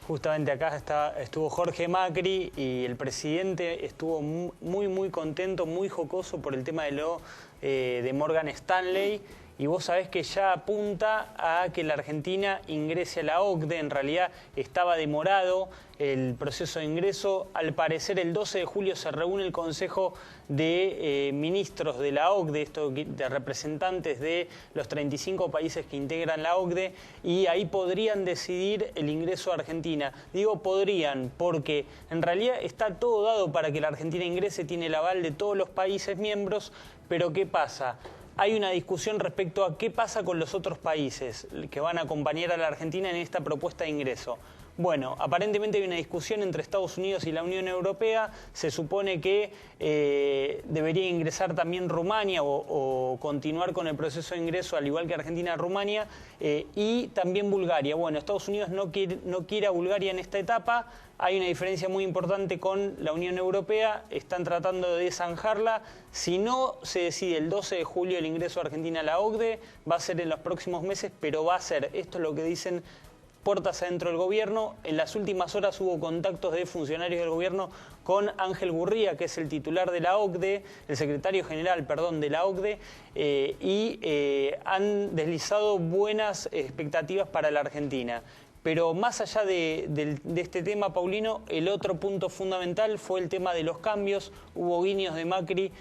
justamente acá estuvo Jorge Macri y el presidente estuvo muy contento, muy jocoso por el tema de Morgan Stanley. Y vos sabés que ya apunta a que la Argentina ingrese a la OCDE. En realidad estaba demorado el proceso de ingreso. Al parecer el 12 de julio se reúne el Consejo de Ministros de la OCDE, de representantes de los 35 países que integran la OCDE, y ahí podrían decidir el ingreso a Argentina. Digo podrían porque en realidad está todo dado para que la Argentina ingrese, tiene el aval de todos los países miembros, pero ¿qué pasa? Hay una discusión respecto a qué pasa con los otros países que van a acompañar a la Argentina en esta propuesta de ingreso. Bueno, aparentemente hay una discusión entre Estados Unidos y la Unión Europea. Se supone que debería ingresar también Rumania o continuar con el proceso de ingreso, al igual que Argentina, Rumania, y también Bulgaria. Bueno, Estados Unidos no quiere a Bulgaria en esta etapa. Hay una diferencia muy importante con la Unión Europea. Están tratando de zanjarla. Si no se decide el 12 de julio el ingreso de Argentina a la OCDE, va a ser en los próximos meses, pero va a ser, esto es lo que dicen puertas adentro del gobierno. En las últimas horas hubo contactos de funcionarios del gobierno con Ángel Gurría, que es el titular de la OCDE, el secretario general, perdón, de la OCDE, y han deslizado buenas expectativas para la Argentina. Pero más allá de este tema, Paulino, el otro punto fundamental fue el tema de los cambios. Hubo guiños de Macri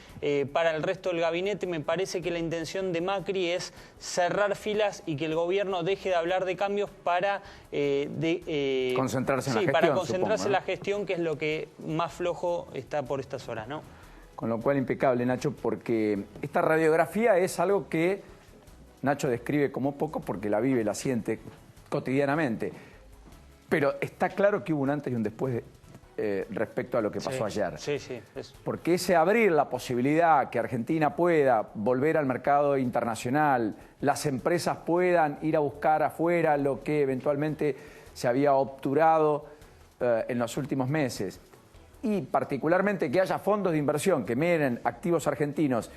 para el resto del gabinete. Me parece que la intención de Macri es cerrar filas y que el gobierno deje de hablar de cambios para concentrarse en la gestión, para concentrarse supongo, en la gestión, que es lo que más flojo está por estas horas, ¿no? Con lo cual impecable, Nacho, porque esta radiografía es algo que Nacho describe como poco porque la vive, la siente cotidianamente, pero está claro que hubo un antes y un después respecto a lo que pasó ayer. Sí, sí. Porque ese abrir la posibilidad que Argentina pueda volver al mercado internacional, las empresas puedan ir a buscar afuera lo que eventualmente se había obturado en los últimos meses, y particularmente que haya fondos de inversión que miren activos argentinos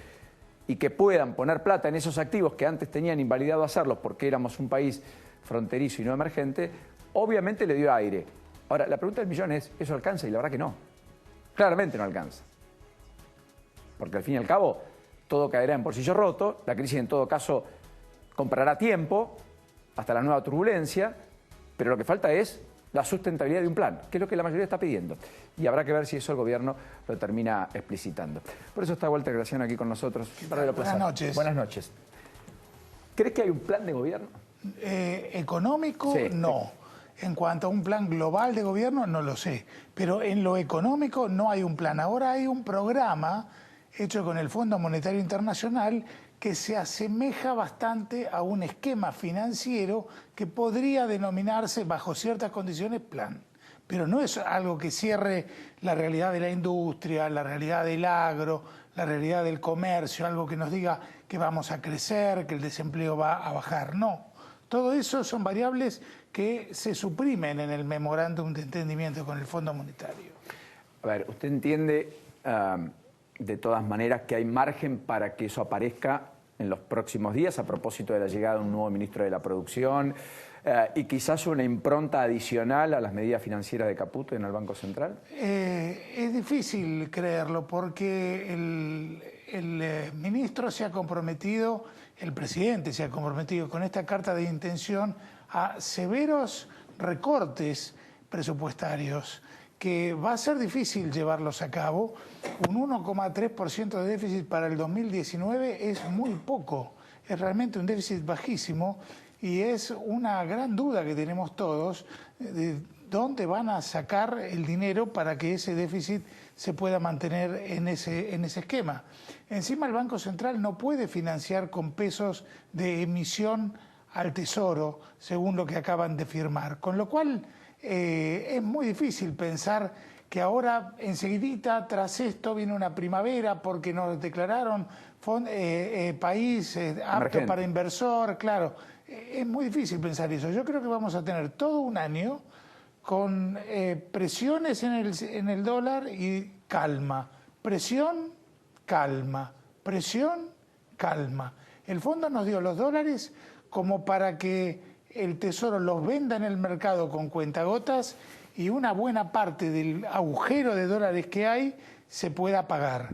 y que puedan poner plata en esos activos que antes tenían invalidado hacerlos porque éramos un país fronterizo y no emergente, obviamente le dio aire. Ahora, la pregunta del millón es, ¿eso alcanza? Y la verdad que no. Claramente no alcanza. Porque al fin y al cabo, todo caerá en bolsillo roto, la crisis en todo caso comprará tiempo, hasta la nueva turbulencia, pero lo que falta es la sustentabilidad de un plan, que es lo que la mayoría está pidiendo. Y habrá que ver si eso el gobierno lo termina explicitando. Por eso está Walter Graciano aquí con nosotros. Buenas noches. Buenas noches. ¿Crees que hay un plan de gobierno? Económico, sí. No. En cuanto a un plan global de gobierno, no lo sé. Pero en lo económico no hay un plan. Ahora hay un programa hecho con el Fondo Monetario Internacional que se asemeja bastante a un esquema financiero que podría denominarse, bajo ciertas condiciones, plan. Pero no es algo que cierre la realidad de la industria, la realidad del agro, la realidad del comercio, algo que nos diga que vamos a crecer, que el desempleo va a bajar. No. Todo eso son variables que se suprimen en el memorándum de entendimiento con el Fondo Monetario. A ver, ¿usted entiende de todas maneras que hay margen para que eso aparezca en los próximos días a propósito de la llegada de un nuevo ministro de la Producción y quizás una impronta adicional a las medidas financieras de Caputo en el Banco Central? Es difícil creerlo porque el ministro se ha comprometido, el presidente se ha comprometido con esta carta de intención a severos recortes presupuestarios que va a ser difícil llevarlos a cabo. Un 1,3% de déficit para el 2019 es muy poco, es realmente un déficit bajísimo y es una gran duda que tenemos todos de dónde van a sacar el dinero para que ese déficit se pueda mantener en ese esquema. Encima el Banco Central no puede financiar con pesos de emisión al Tesoro, según lo que acaban de firmar, con lo cual es muy difícil pensar que ahora enseguidita tras esto viene una primavera porque nos declararon país apto para inversor, claro, es muy difícil pensar eso. Yo creo que vamos a tener todo un año con presiones en el dólar y calma, presión, calma, presión, calma. El fondo nos dio los dólares como para que el Tesoro los venda en el mercado con cuentagotas y una buena parte del agujero de dólares que hay se pueda pagar.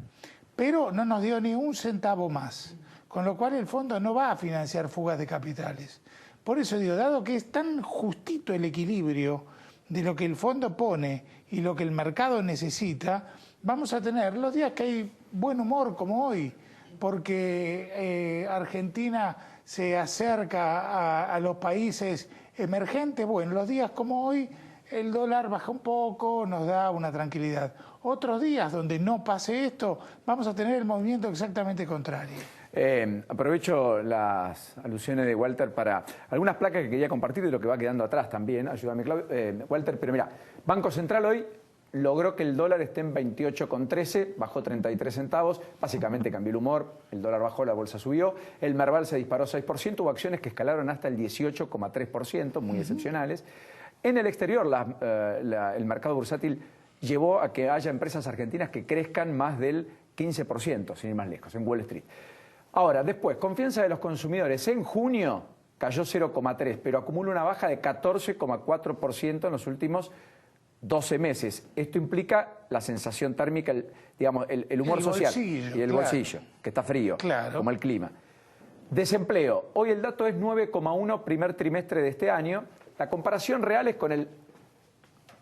Pero no nos dio ni un centavo más, con lo cual el fondo no va a financiar fugas de capitales. Por eso digo, dado que es tan justito el equilibrio de lo que el fondo pone y lo que el mercado necesita, vamos a tener los días que hay buen humor como hoy, porque Argentina se acerca a los países emergentes. Bueno, los días como hoy el dólar baja un poco, nos da una tranquilidad. Otros días donde no pase esto, vamos a tener el movimiento exactamente contrario. Aprovecho las alusiones de Walter para algunas placas que quería compartir de lo que va quedando atrás también. Ayúdame, Walter. Pero mira, Banco Central hoy logró que el dólar esté en 28,13, bajó 33 centavos, básicamente cambió el humor, el dólar bajó, la bolsa subió, el Merval se disparó 6%, hubo acciones que escalaron hasta el 18,3%, muy excepcionales. En el exterior, el mercado bursátil llevó a que haya empresas argentinas que crezcan más del 15%, sin ir más lejos, en Wall Street. Ahora, después, confianza de los consumidores. En junio cayó 0,3, pero acumula una baja de 14,4% en los últimos 12 meses. Esto implica la sensación térmica, digamos, el humor social y el bolsillo, que está frío, como el clima. Desempleo. Hoy el dato es 9,1 primer trimestre de este año. La comparación real es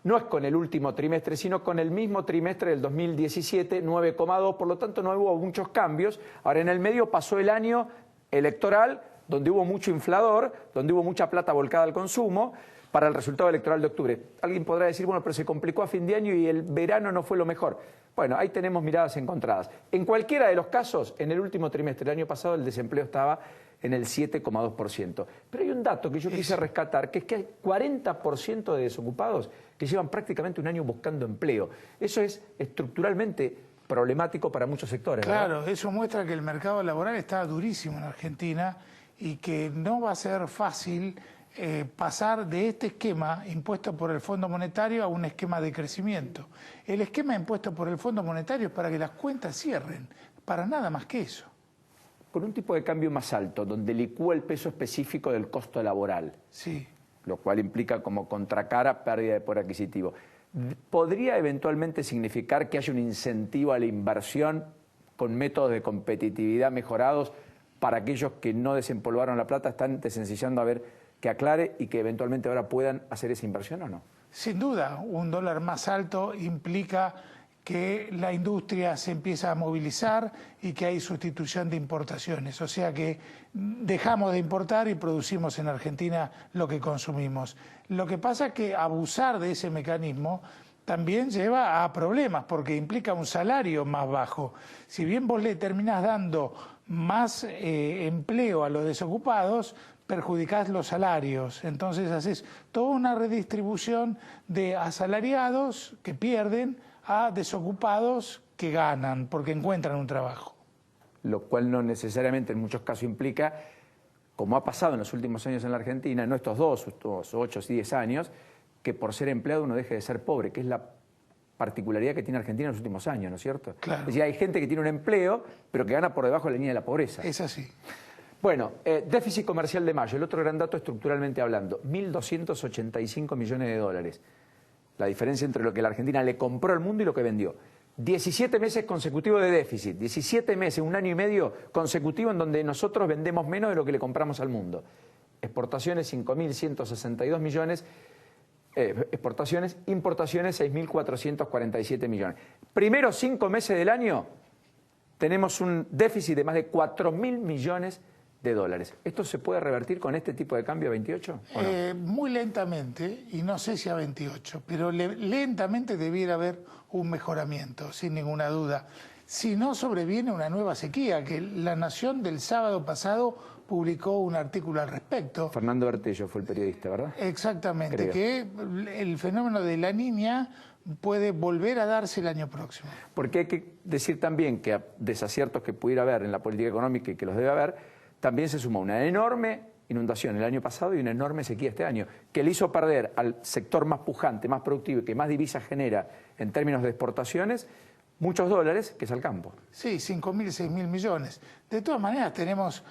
no es con el último trimestre, sino con el mismo trimestre del 2017, 9,2. Por lo tanto, no hubo muchos cambios. Ahora, en el medio pasó el año electoral, donde hubo mucho inflador, donde hubo mucha plata volcada al consumo, para el resultado electoral de octubre. Alguien podrá decir, bueno, pero se complicó a fin de año y el verano no fue lo mejor. Bueno, ahí tenemos miradas encontradas. En cualquiera de los casos, en el último trimestre del año pasado, el desempleo estaba en el 7,2%. Pero hay un dato que yo quise rescatar, que es que hay 40% de desocupados que llevan prácticamente un año buscando empleo. Eso es estructuralmente problemático para muchos sectores. Claro, ¿verdad? eso muestra que el mercado laboral está durísimo en Argentina y que no va a ser fácil pasar de este esquema impuesto por el Fondo Monetario a un esquema de crecimiento. El esquema impuesto por el Fondo Monetario es para que las cuentas cierren, para nada más que eso. Con un tipo de cambio más alto, donde licúa el peso específico del costo laboral, lo cual implica como contracara pérdida de poder adquisitivo, ¿podría eventualmente significar que haya un incentivo a la inversión con métodos de competitividad mejorados para aquellos que no desempolvaron la plata, están desencillando a ver que aclare y que eventualmente ahora puedan hacer esa inversión o no? Sin duda, un dólar más alto implica que la industria se empieza a movilizar y que hay sustitución de importaciones. O sea que dejamos de importar y producimos en Argentina lo que consumimos. Lo que pasa es que abusar de ese mecanismo también lleva a problemas porque implica un salario más bajo. Si bien vos le terminás dando más empleo a los desocupados, perjudicás los salarios. Entonces haces toda una redistribución de asalariados que pierden a desocupados que ganan porque encuentran un trabajo. Lo cual no necesariamente en muchos casos implica, como ha pasado en los últimos años en la Argentina, no estos 8 y 10 años, que por ser empleado uno deje de ser pobre, que es la particularidad que tiene Argentina en los últimos años, ¿no es cierto? Claro. Es decir, hay gente que tiene un empleo, pero que gana por debajo de la línea de la pobreza. Es así. Bueno, déficit comercial de mayo, el otro gran dato estructuralmente hablando, 1.285 millones de dólares. La diferencia entre lo que la Argentina le compró al mundo y lo que vendió. 17 meses consecutivos de déficit, 17 meses, un año y medio consecutivo en donde nosotros vendemos menos de lo que le compramos al mundo. Exportaciones 5.162 millones, exportaciones, importaciones 6.447 millones. Primeros 5 meses del año tenemos un déficit de más de 4.000 millones de dólares. ¿Esto se puede revertir con este tipo de cambio a 28? ¿O no? Muy lentamente, y no sé si a 28, pero lentamente debiera haber un mejoramiento, sin ninguna duda. Si no sobreviene una nueva sequía, que La Nación del sábado pasado publicó un artículo al respecto. Fernando Bertello fue el periodista, ¿verdad? Exactamente, Creo. que el fenómeno de la Niña puede volver a darse el año próximo. Porque hay que decir también que a desaciertos que pudiera haber en la política económica y que los debe haber, también se sumó una enorme inundación el año pasado y una enorme sequía este año, que le hizo perder al sector más pujante, más productivo y que más divisas genera en términos de exportaciones, muchos dólares, que es al campo. Sí, 5.000, 6.000 millones. De todas maneras, tenemos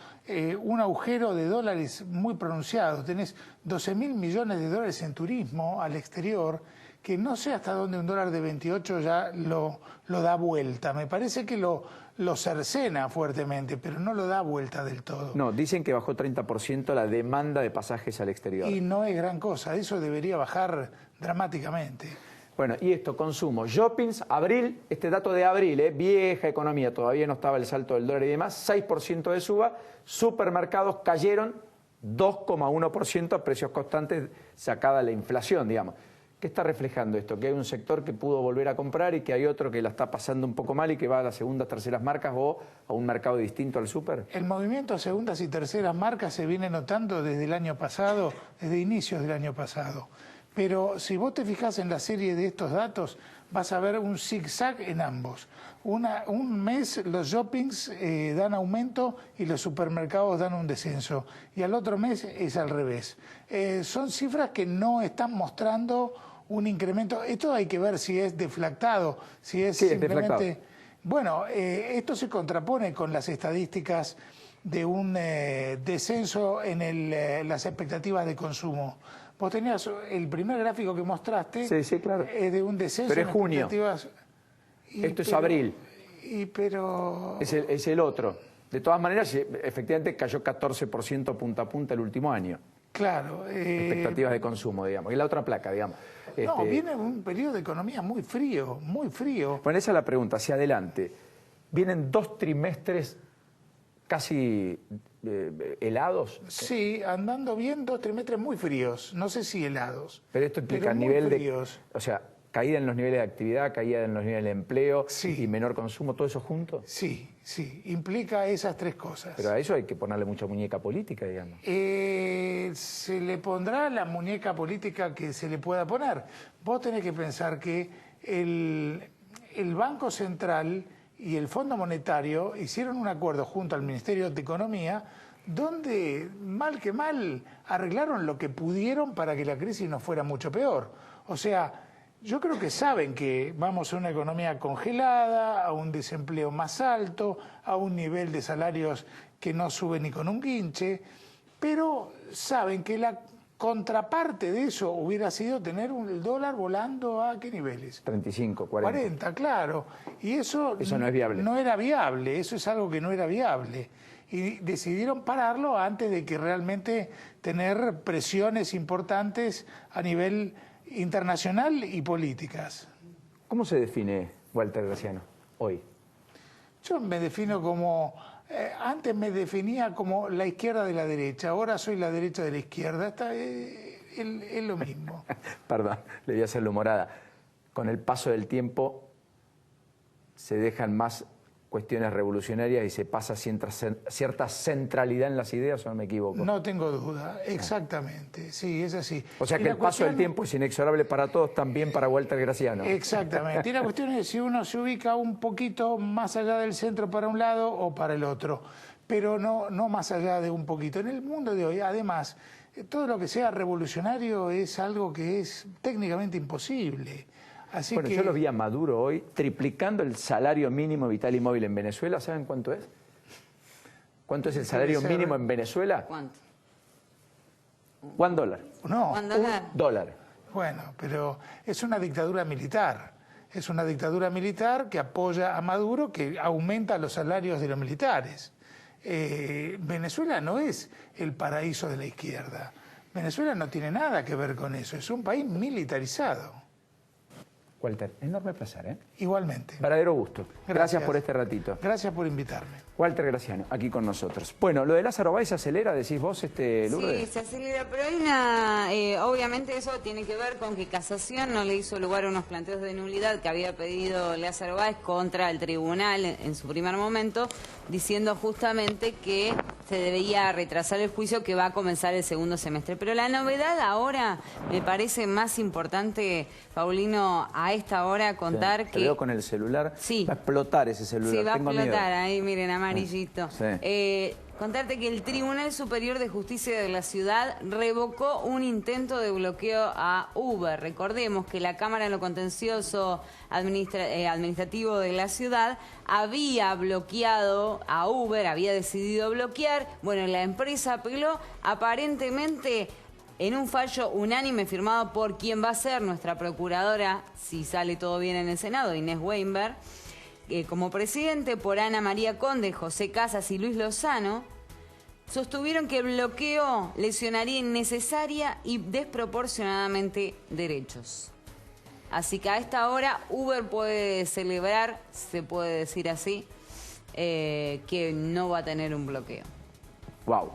un agujero de dólares muy pronunciado. Tenés 12.000 millones de dólares en turismo al exterior, que no sé hasta dónde un dólar de 28 ya lo da vuelta. Me parece que lo cercena fuertemente, pero no lo da vuelta del todo. No, dicen que bajó 30% la demanda de pasajes al exterior. Y no es gran cosa, eso debería bajar dramáticamente. Bueno, y esto, consumo, shoppings, abril, este dato de abril, vieja economía, todavía no estaba el salto del dólar y demás, 6% de suba, supermercados cayeron 2,1% a precios constantes, sacada la inflación, digamos. ¿Qué está reflejando esto? Que hay un sector que pudo volver a comprar y que hay otro que la está pasando un poco mal y que va a las segundas, terceras marcas o a un mercado distinto al súper. El movimiento a segundas y terceras marcas se viene notando desde el año pasado, desde inicios del año pasado. Pero si vos te fijas en la serie de estos datos, vas a ver un zigzag en ambos. Un mes los shoppings dan aumento y los supermercados dan un descenso. Y al otro mes es al revés. Son cifras que no están mostrando un incremento. Esto hay que ver si es deflactado, si es simplemente... Es bueno, esto se contrapone con las estadísticas de un descenso en las expectativas de consumo. Vos tenías el primer gráfico que mostraste, sí, claro. Es de un descenso. Pero es junio. Esto es abril. Es el otro. De todas maneras, efectivamente cayó 14% punta a punta el último año. Claro. Expectativas de consumo, digamos. Y la otra placa, digamos. No, viene un periodo de economía muy frío, muy frío. Bueno, esa es la pregunta, hacia adelante. Vienen 2 trimestres casi helados. Sí, andando bien, 2 trimestres muy fríos. No sé si helados. Pero esto implica nivel fríos. O sea, caída en los niveles de actividad, caída en los niveles de empleo y menor consumo, ¿todo eso junto? Sí, implica esas 3 cosas. Pero a eso hay que ponerle mucha muñeca política, digamos. Se le pondrá la muñeca política que se le pueda poner. Vos tenés que pensar que el Banco Central y el Fondo Monetario hicieron un acuerdo junto al Ministerio de Economía donde, mal que mal, arreglaron lo que pudieron para que la crisis no fuera mucho peor. O sea, yo creo que saben que vamos a una economía congelada, a un desempleo más alto, a un nivel de salarios que no sube ni con un guinche, pero saben que la contraparte de eso hubiera sido tener el dólar volando a ¿qué niveles? 35, 40. 40, claro. Y eso no es viable. No era viable, eso es algo que no era viable. Y decidieron pararlo antes de que realmente tener presiones importantes a nivel internacional y políticas. ¿Cómo se define Walter Graciano hoy? Yo me defino como... antes me definía como la izquierda de la derecha, ahora soy la derecha de la izquierda, es lo mismo. Perdón, le voy a hacer la humorada. Con el paso del tiempo se dejan más cuestiones revolucionarias y se pasa cierta centralidad en las ideas, ¿o no me equivoco? No tengo duda, exactamente, sí, es así. O sea que el paso del tiempo es inexorable para todos, también para Walter Graciano. Exactamente, y la cuestión es si uno se ubica un poquito más allá del centro para un lado o para el otro, pero no más allá de un poquito. En el mundo de hoy, además, todo lo que sea revolucionario es algo que es técnicamente imposible. Así bueno, yo lo vi a Maduro hoy triplicando el salario mínimo vital y móvil en Venezuela. ¿Saben cuánto es? ¿Cuánto es el salario mínimo en Venezuela? ¿Cuánto? $1. No, $1. Bueno, pero es una dictadura militar. Es una dictadura militar que apoya a Maduro, que aumenta los salarios de los militares. Venezuela no es el paraíso de la izquierda. Venezuela no tiene nada que ver con eso. Es un país militarizado. Walter, enorme placer, ¿eh? Igualmente. Verdadero gusto. Gracias por este ratito. Gracias por invitarme. Walter Graciano, aquí con nosotros. Bueno, lo de Lázaro Báez se acelera, decís vos, Lourdes. Sí, se acelera, pero hay una... obviamente eso tiene que ver con que Casación no le hizo lugar a unos planteos de nulidad que había pedido Lázaro Báez contra el tribunal en su primer momento, diciendo justamente que se debía retrasar el juicio que va a comenzar el segundo semestre. Pero la novedad ahora me parece más importante, Paulino, a esta hora contar que... Te veo con el celular. Sí. Va a explotar ese celular. Sí, va Tengo a explotar, miedo. ahí miren, amarillito. Sí. Contarte que el Tribunal Superior de Justicia de la Ciudad revocó un intento de bloqueo a Uber. Recordemos que la Cámara en lo Contencioso Administrativo de la Ciudad había bloqueado a Uber, había decidido bloquear. Bueno, la empresa apeló, aparentemente en un fallo unánime firmado por quien va a ser nuestra procuradora, si sale todo bien en el Senado, Inés Weinberg, como presidente, por Ana María Conde, José Casas y Luis Lozano, sostuvieron que el bloqueo lesionaría innecesaria y desproporcionadamente derechos. Así que a esta hora Uber puede celebrar, se puede decir así, que no va a tener un bloqueo. Wow.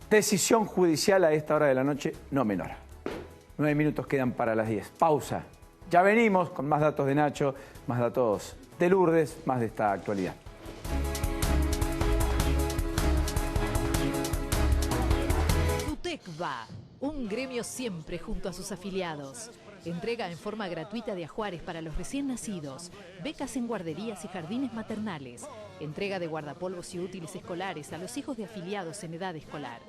Decisión judicial a esta hora de la noche, no menor. 9 minutos quedan para las 10. Pausa. Ya venimos con más datos de Nacho, más datos de Lourdes, más de esta actualidad. UTECVA, un gremio siempre junto a sus afiliados. Entrega en forma gratuita de ajuares para los recién nacidos, becas en guarderías y jardines maternales, entrega de guardapolvos y útiles escolares a los hijos de afiliados en edad escolar,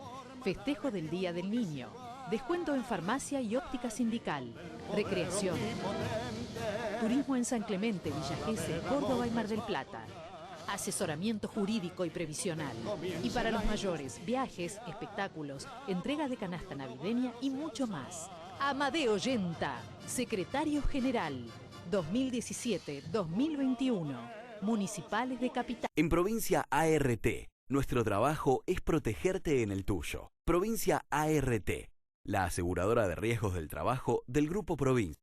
festejo del Día del Niño, descuento en farmacia y óptica sindical, recreación, turismo en San Clemente, Villa Gesell, Córdoba y Mar del Plata, asesoramiento jurídico y previsional. Y para los mayores, viajes, espectáculos, entrega de canasta navideña y mucho más. Amadeo Yenta, Secretario General, 2017-2021, Municipales de Capital. En Provincia ART, nuestro trabajo es protegerte en el tuyo. Provincia ART, la aseguradora de riesgos del trabajo del Grupo Provincia.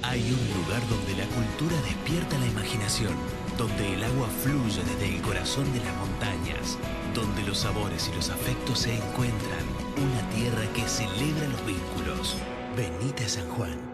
Hay un lugar donde la cultura despierta la imaginación, donde el agua fluye desde el corazón de las montañas, donde los sabores y los afectos se encuentran, una tierra que celebra los vínculos. Venite a San Juan.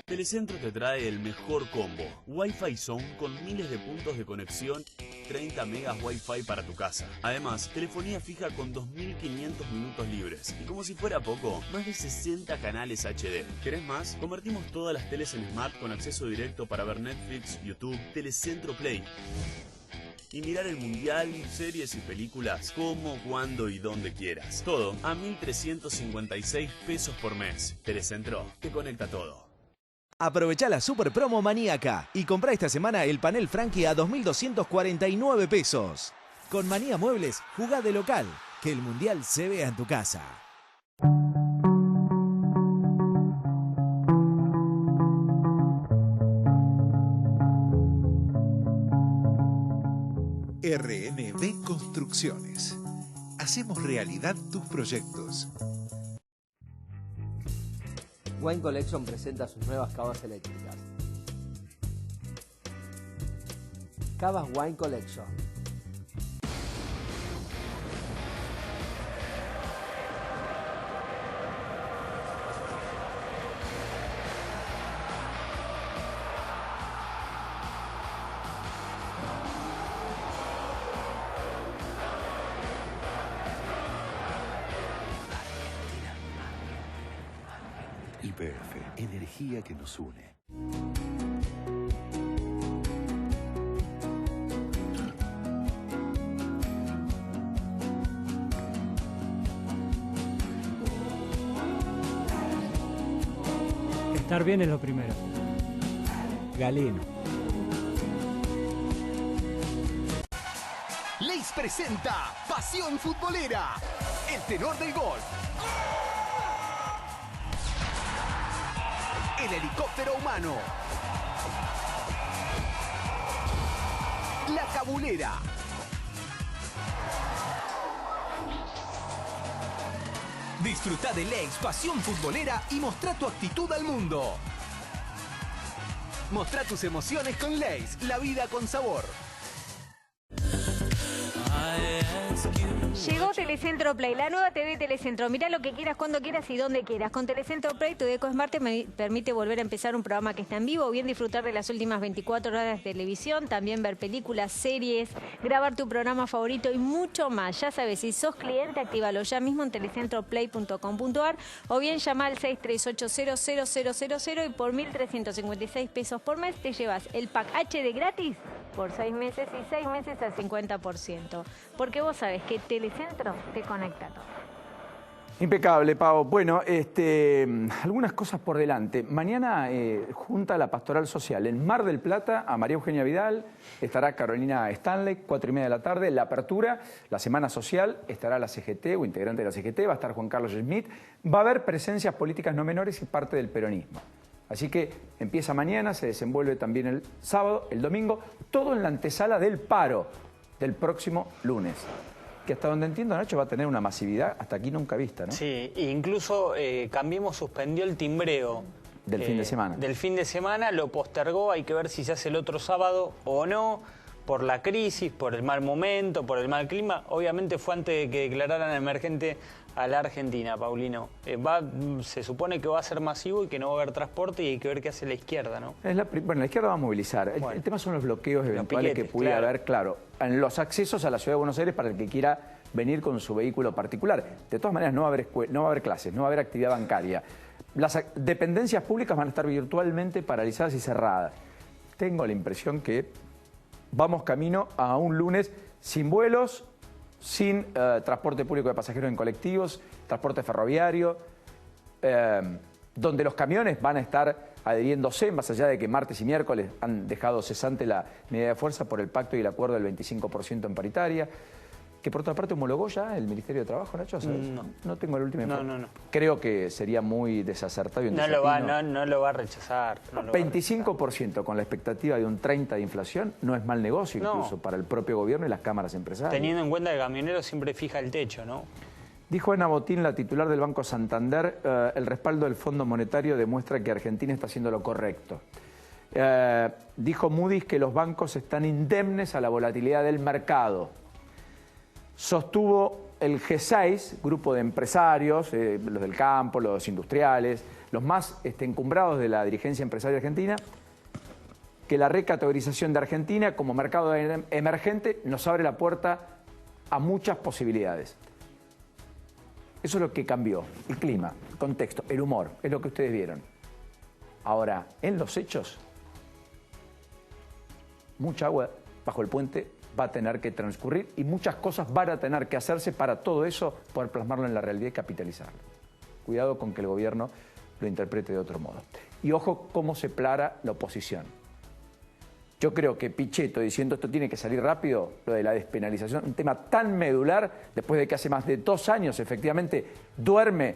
Telecentro te trae el mejor combo. Wi-Fi Zone con miles de puntos de conexión, 30 megas Wi-Fi para tu casa. Además, telefonía fija con 2.500 minutos libres. Y como si fuera poco, más de 60 canales HD. ¿Querés más? Convertimos todas las teles en Smart con acceso directo para ver Netflix, YouTube, Telecentro Play. Y mirar el mundial, series y películas como, cuando y donde quieras. Todo a 1.356 pesos por mes. Telecentro te conecta todo. Aprovecha la super promo maníaca y comprá esta semana el panel Frankie a 2.249 pesos. Con Manía Muebles, jugá de local, que el mundial se vea en tu casa. RNB Construcciones. Hacemos realidad tus proyectos. Wine Collection presenta sus nuevas cavas eléctricas. Cavas Wine Collection. YPF, energía que nos une. Estar bien es lo primero. Galeno. Leis presenta Pasión Futbolera, el tenor del gol. El helicóptero humano. La cabulera. Disfruta de Leis Pasión Futbolera y mostrá tu actitud al mundo. Mostrá tus emociones con Leis, la vida con sabor. Llegó Telecentro Play, la nueva TV Telecentro. Mirá lo que quieras, cuando quieras y donde quieras. Con Telecentro Play, tu Deco Smart te permite volver a empezar un programa que está en vivo, o bien disfrutar de las últimas 24 horas de televisión, también ver películas, series, grabar tu programa favorito y mucho más. Ya sabes, si sos cliente, actívalo ya mismo en telecentroplay.com.ar o bien llama al 638-000000 y por 1.356 pesos por mes te llevas el pack HD gratis por 6 meses y 6 meses al 50%. Porque vos sabés que Telecentro te conecta todo. Impecable, Pau. Bueno, algunas cosas por delante. Mañana junta la Pastoral Social en Mar del Plata a María Eugenia Vidal, estará Carolina Stanley, 4:30 de la tarde, la apertura, la Semana Social, estará la CGT o integrante de la CGT, va a estar Juan Carlos Schmitt, va a haber presencias políticas no menores y parte del peronismo. Así que empieza mañana, se desenvuelve también el sábado, el domingo, todo en la antesala del paro del próximo lunes. Que hasta donde entiendo, Nacho, va a tener una masividad hasta aquí nunca vista, ¿no? Sí, e incluso Cambiemos suspendió el timbreo. Del fin de semana. Del fin de semana, lo postergó, hay que ver si se hace el otro sábado o no, por la crisis, por el mal momento, por el mal clima. Obviamente fue antes de que declararan emergente a la Argentina, Paulino. Se supone que va a ser masivo y que no va a haber transporte y hay que ver qué hace la izquierda, ¿no? Bueno, la izquierda va a movilizar. El tema son los bloqueos eventuales que pudiera haber, claro, en los accesos a la Ciudad de Buenos Aires para el que quiera venir con su vehículo particular. De todas maneras, no va a haber clases, no va a haber actividad bancaria. Las dependencias públicas van a estar virtualmente paralizadas y cerradas. Tengo la impresión que vamos camino a un lunes sin vuelos, sin transporte público de pasajeros en colectivos, transporte ferroviario, donde los camiones van a estar adhiriéndose, más allá de que martes y miércoles han dejado cesante la medida de fuerza por el pacto y el acuerdo del 25% en paritaria, que por otra parte homologó ya el Ministerio de Trabajo, Nacho. No tengo el último informe. No. Creo que sería muy desacertado y no lo va a rechazar. 25% con la expectativa de un 30% de inflación no es mal negocio incluso para el propio gobierno y las cámaras empresarias. Teniendo en cuenta que el camionero siempre fija el techo, ¿no? Dijo Ana Botín, la titular del Banco Santander, el respaldo del Fondo Monetario demuestra que Argentina está haciendo lo correcto. Dijo Moody's que los bancos están indemnes a la volatilidad del mercado. Sostuvo el G6, grupo de empresarios, los del campo, los industriales, los más encumbrados de la dirigencia empresaria argentina, que la recategorización de Argentina como mercado emergente nos abre la puerta a muchas posibilidades. Eso es lo que cambió, el clima, el contexto, el humor, es lo que ustedes vieron. Ahora, en los hechos, mucha agua bajo el puente va a tener que transcurrir y muchas cosas van a tener que hacerse para todo eso poder plasmarlo en la realidad y capitalizarlo. Cuidado con que el gobierno lo interprete de otro modo. Y ojo cómo se plara la oposición. Yo creo que Pichetto diciendo esto tiene que salir rápido, lo de la despenalización, un tema tan medular, después de que hace más de 2 años efectivamente duerme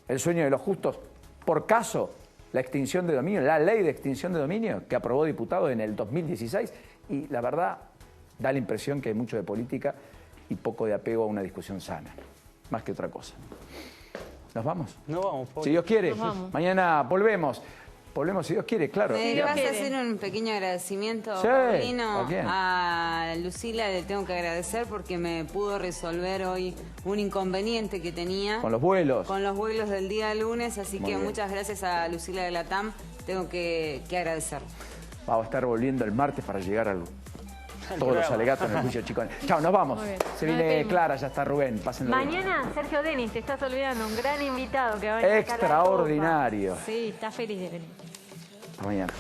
el sueño de los justos por caso la extinción de dominio, la ley de extinción de dominio que aprobó diputados en el 2016 y la verdad da la impresión que hay mucho de política y poco de apego a una discusión sana, más que otra cosa. ¿Nos vamos? Nos vamos, Pablo. Si Dios quiere, mañana volvemos. Volvemos si Dios quiere, claro. ¿Me vas a hacer un pequeño agradecimiento, Paulino? A Lucila le tengo que agradecer porque me pudo resolver hoy un inconveniente que tenía. Con los vuelos. Con los vuelos del día lunes, así que muchas gracias a Lucila de la TAM, tengo que agradecer. Vamos a estar volviendo el martes para llegar a todos los alegatos en el juicio Chicone. Chao, nos vamos. Se viene Clara, ya está Rubén. Pásenlo mañana bien. Sergio Denis, te estás olvidando, un gran invitado que va a venir. Extraordinario. Sí, está feliz de venir. Hasta mañana.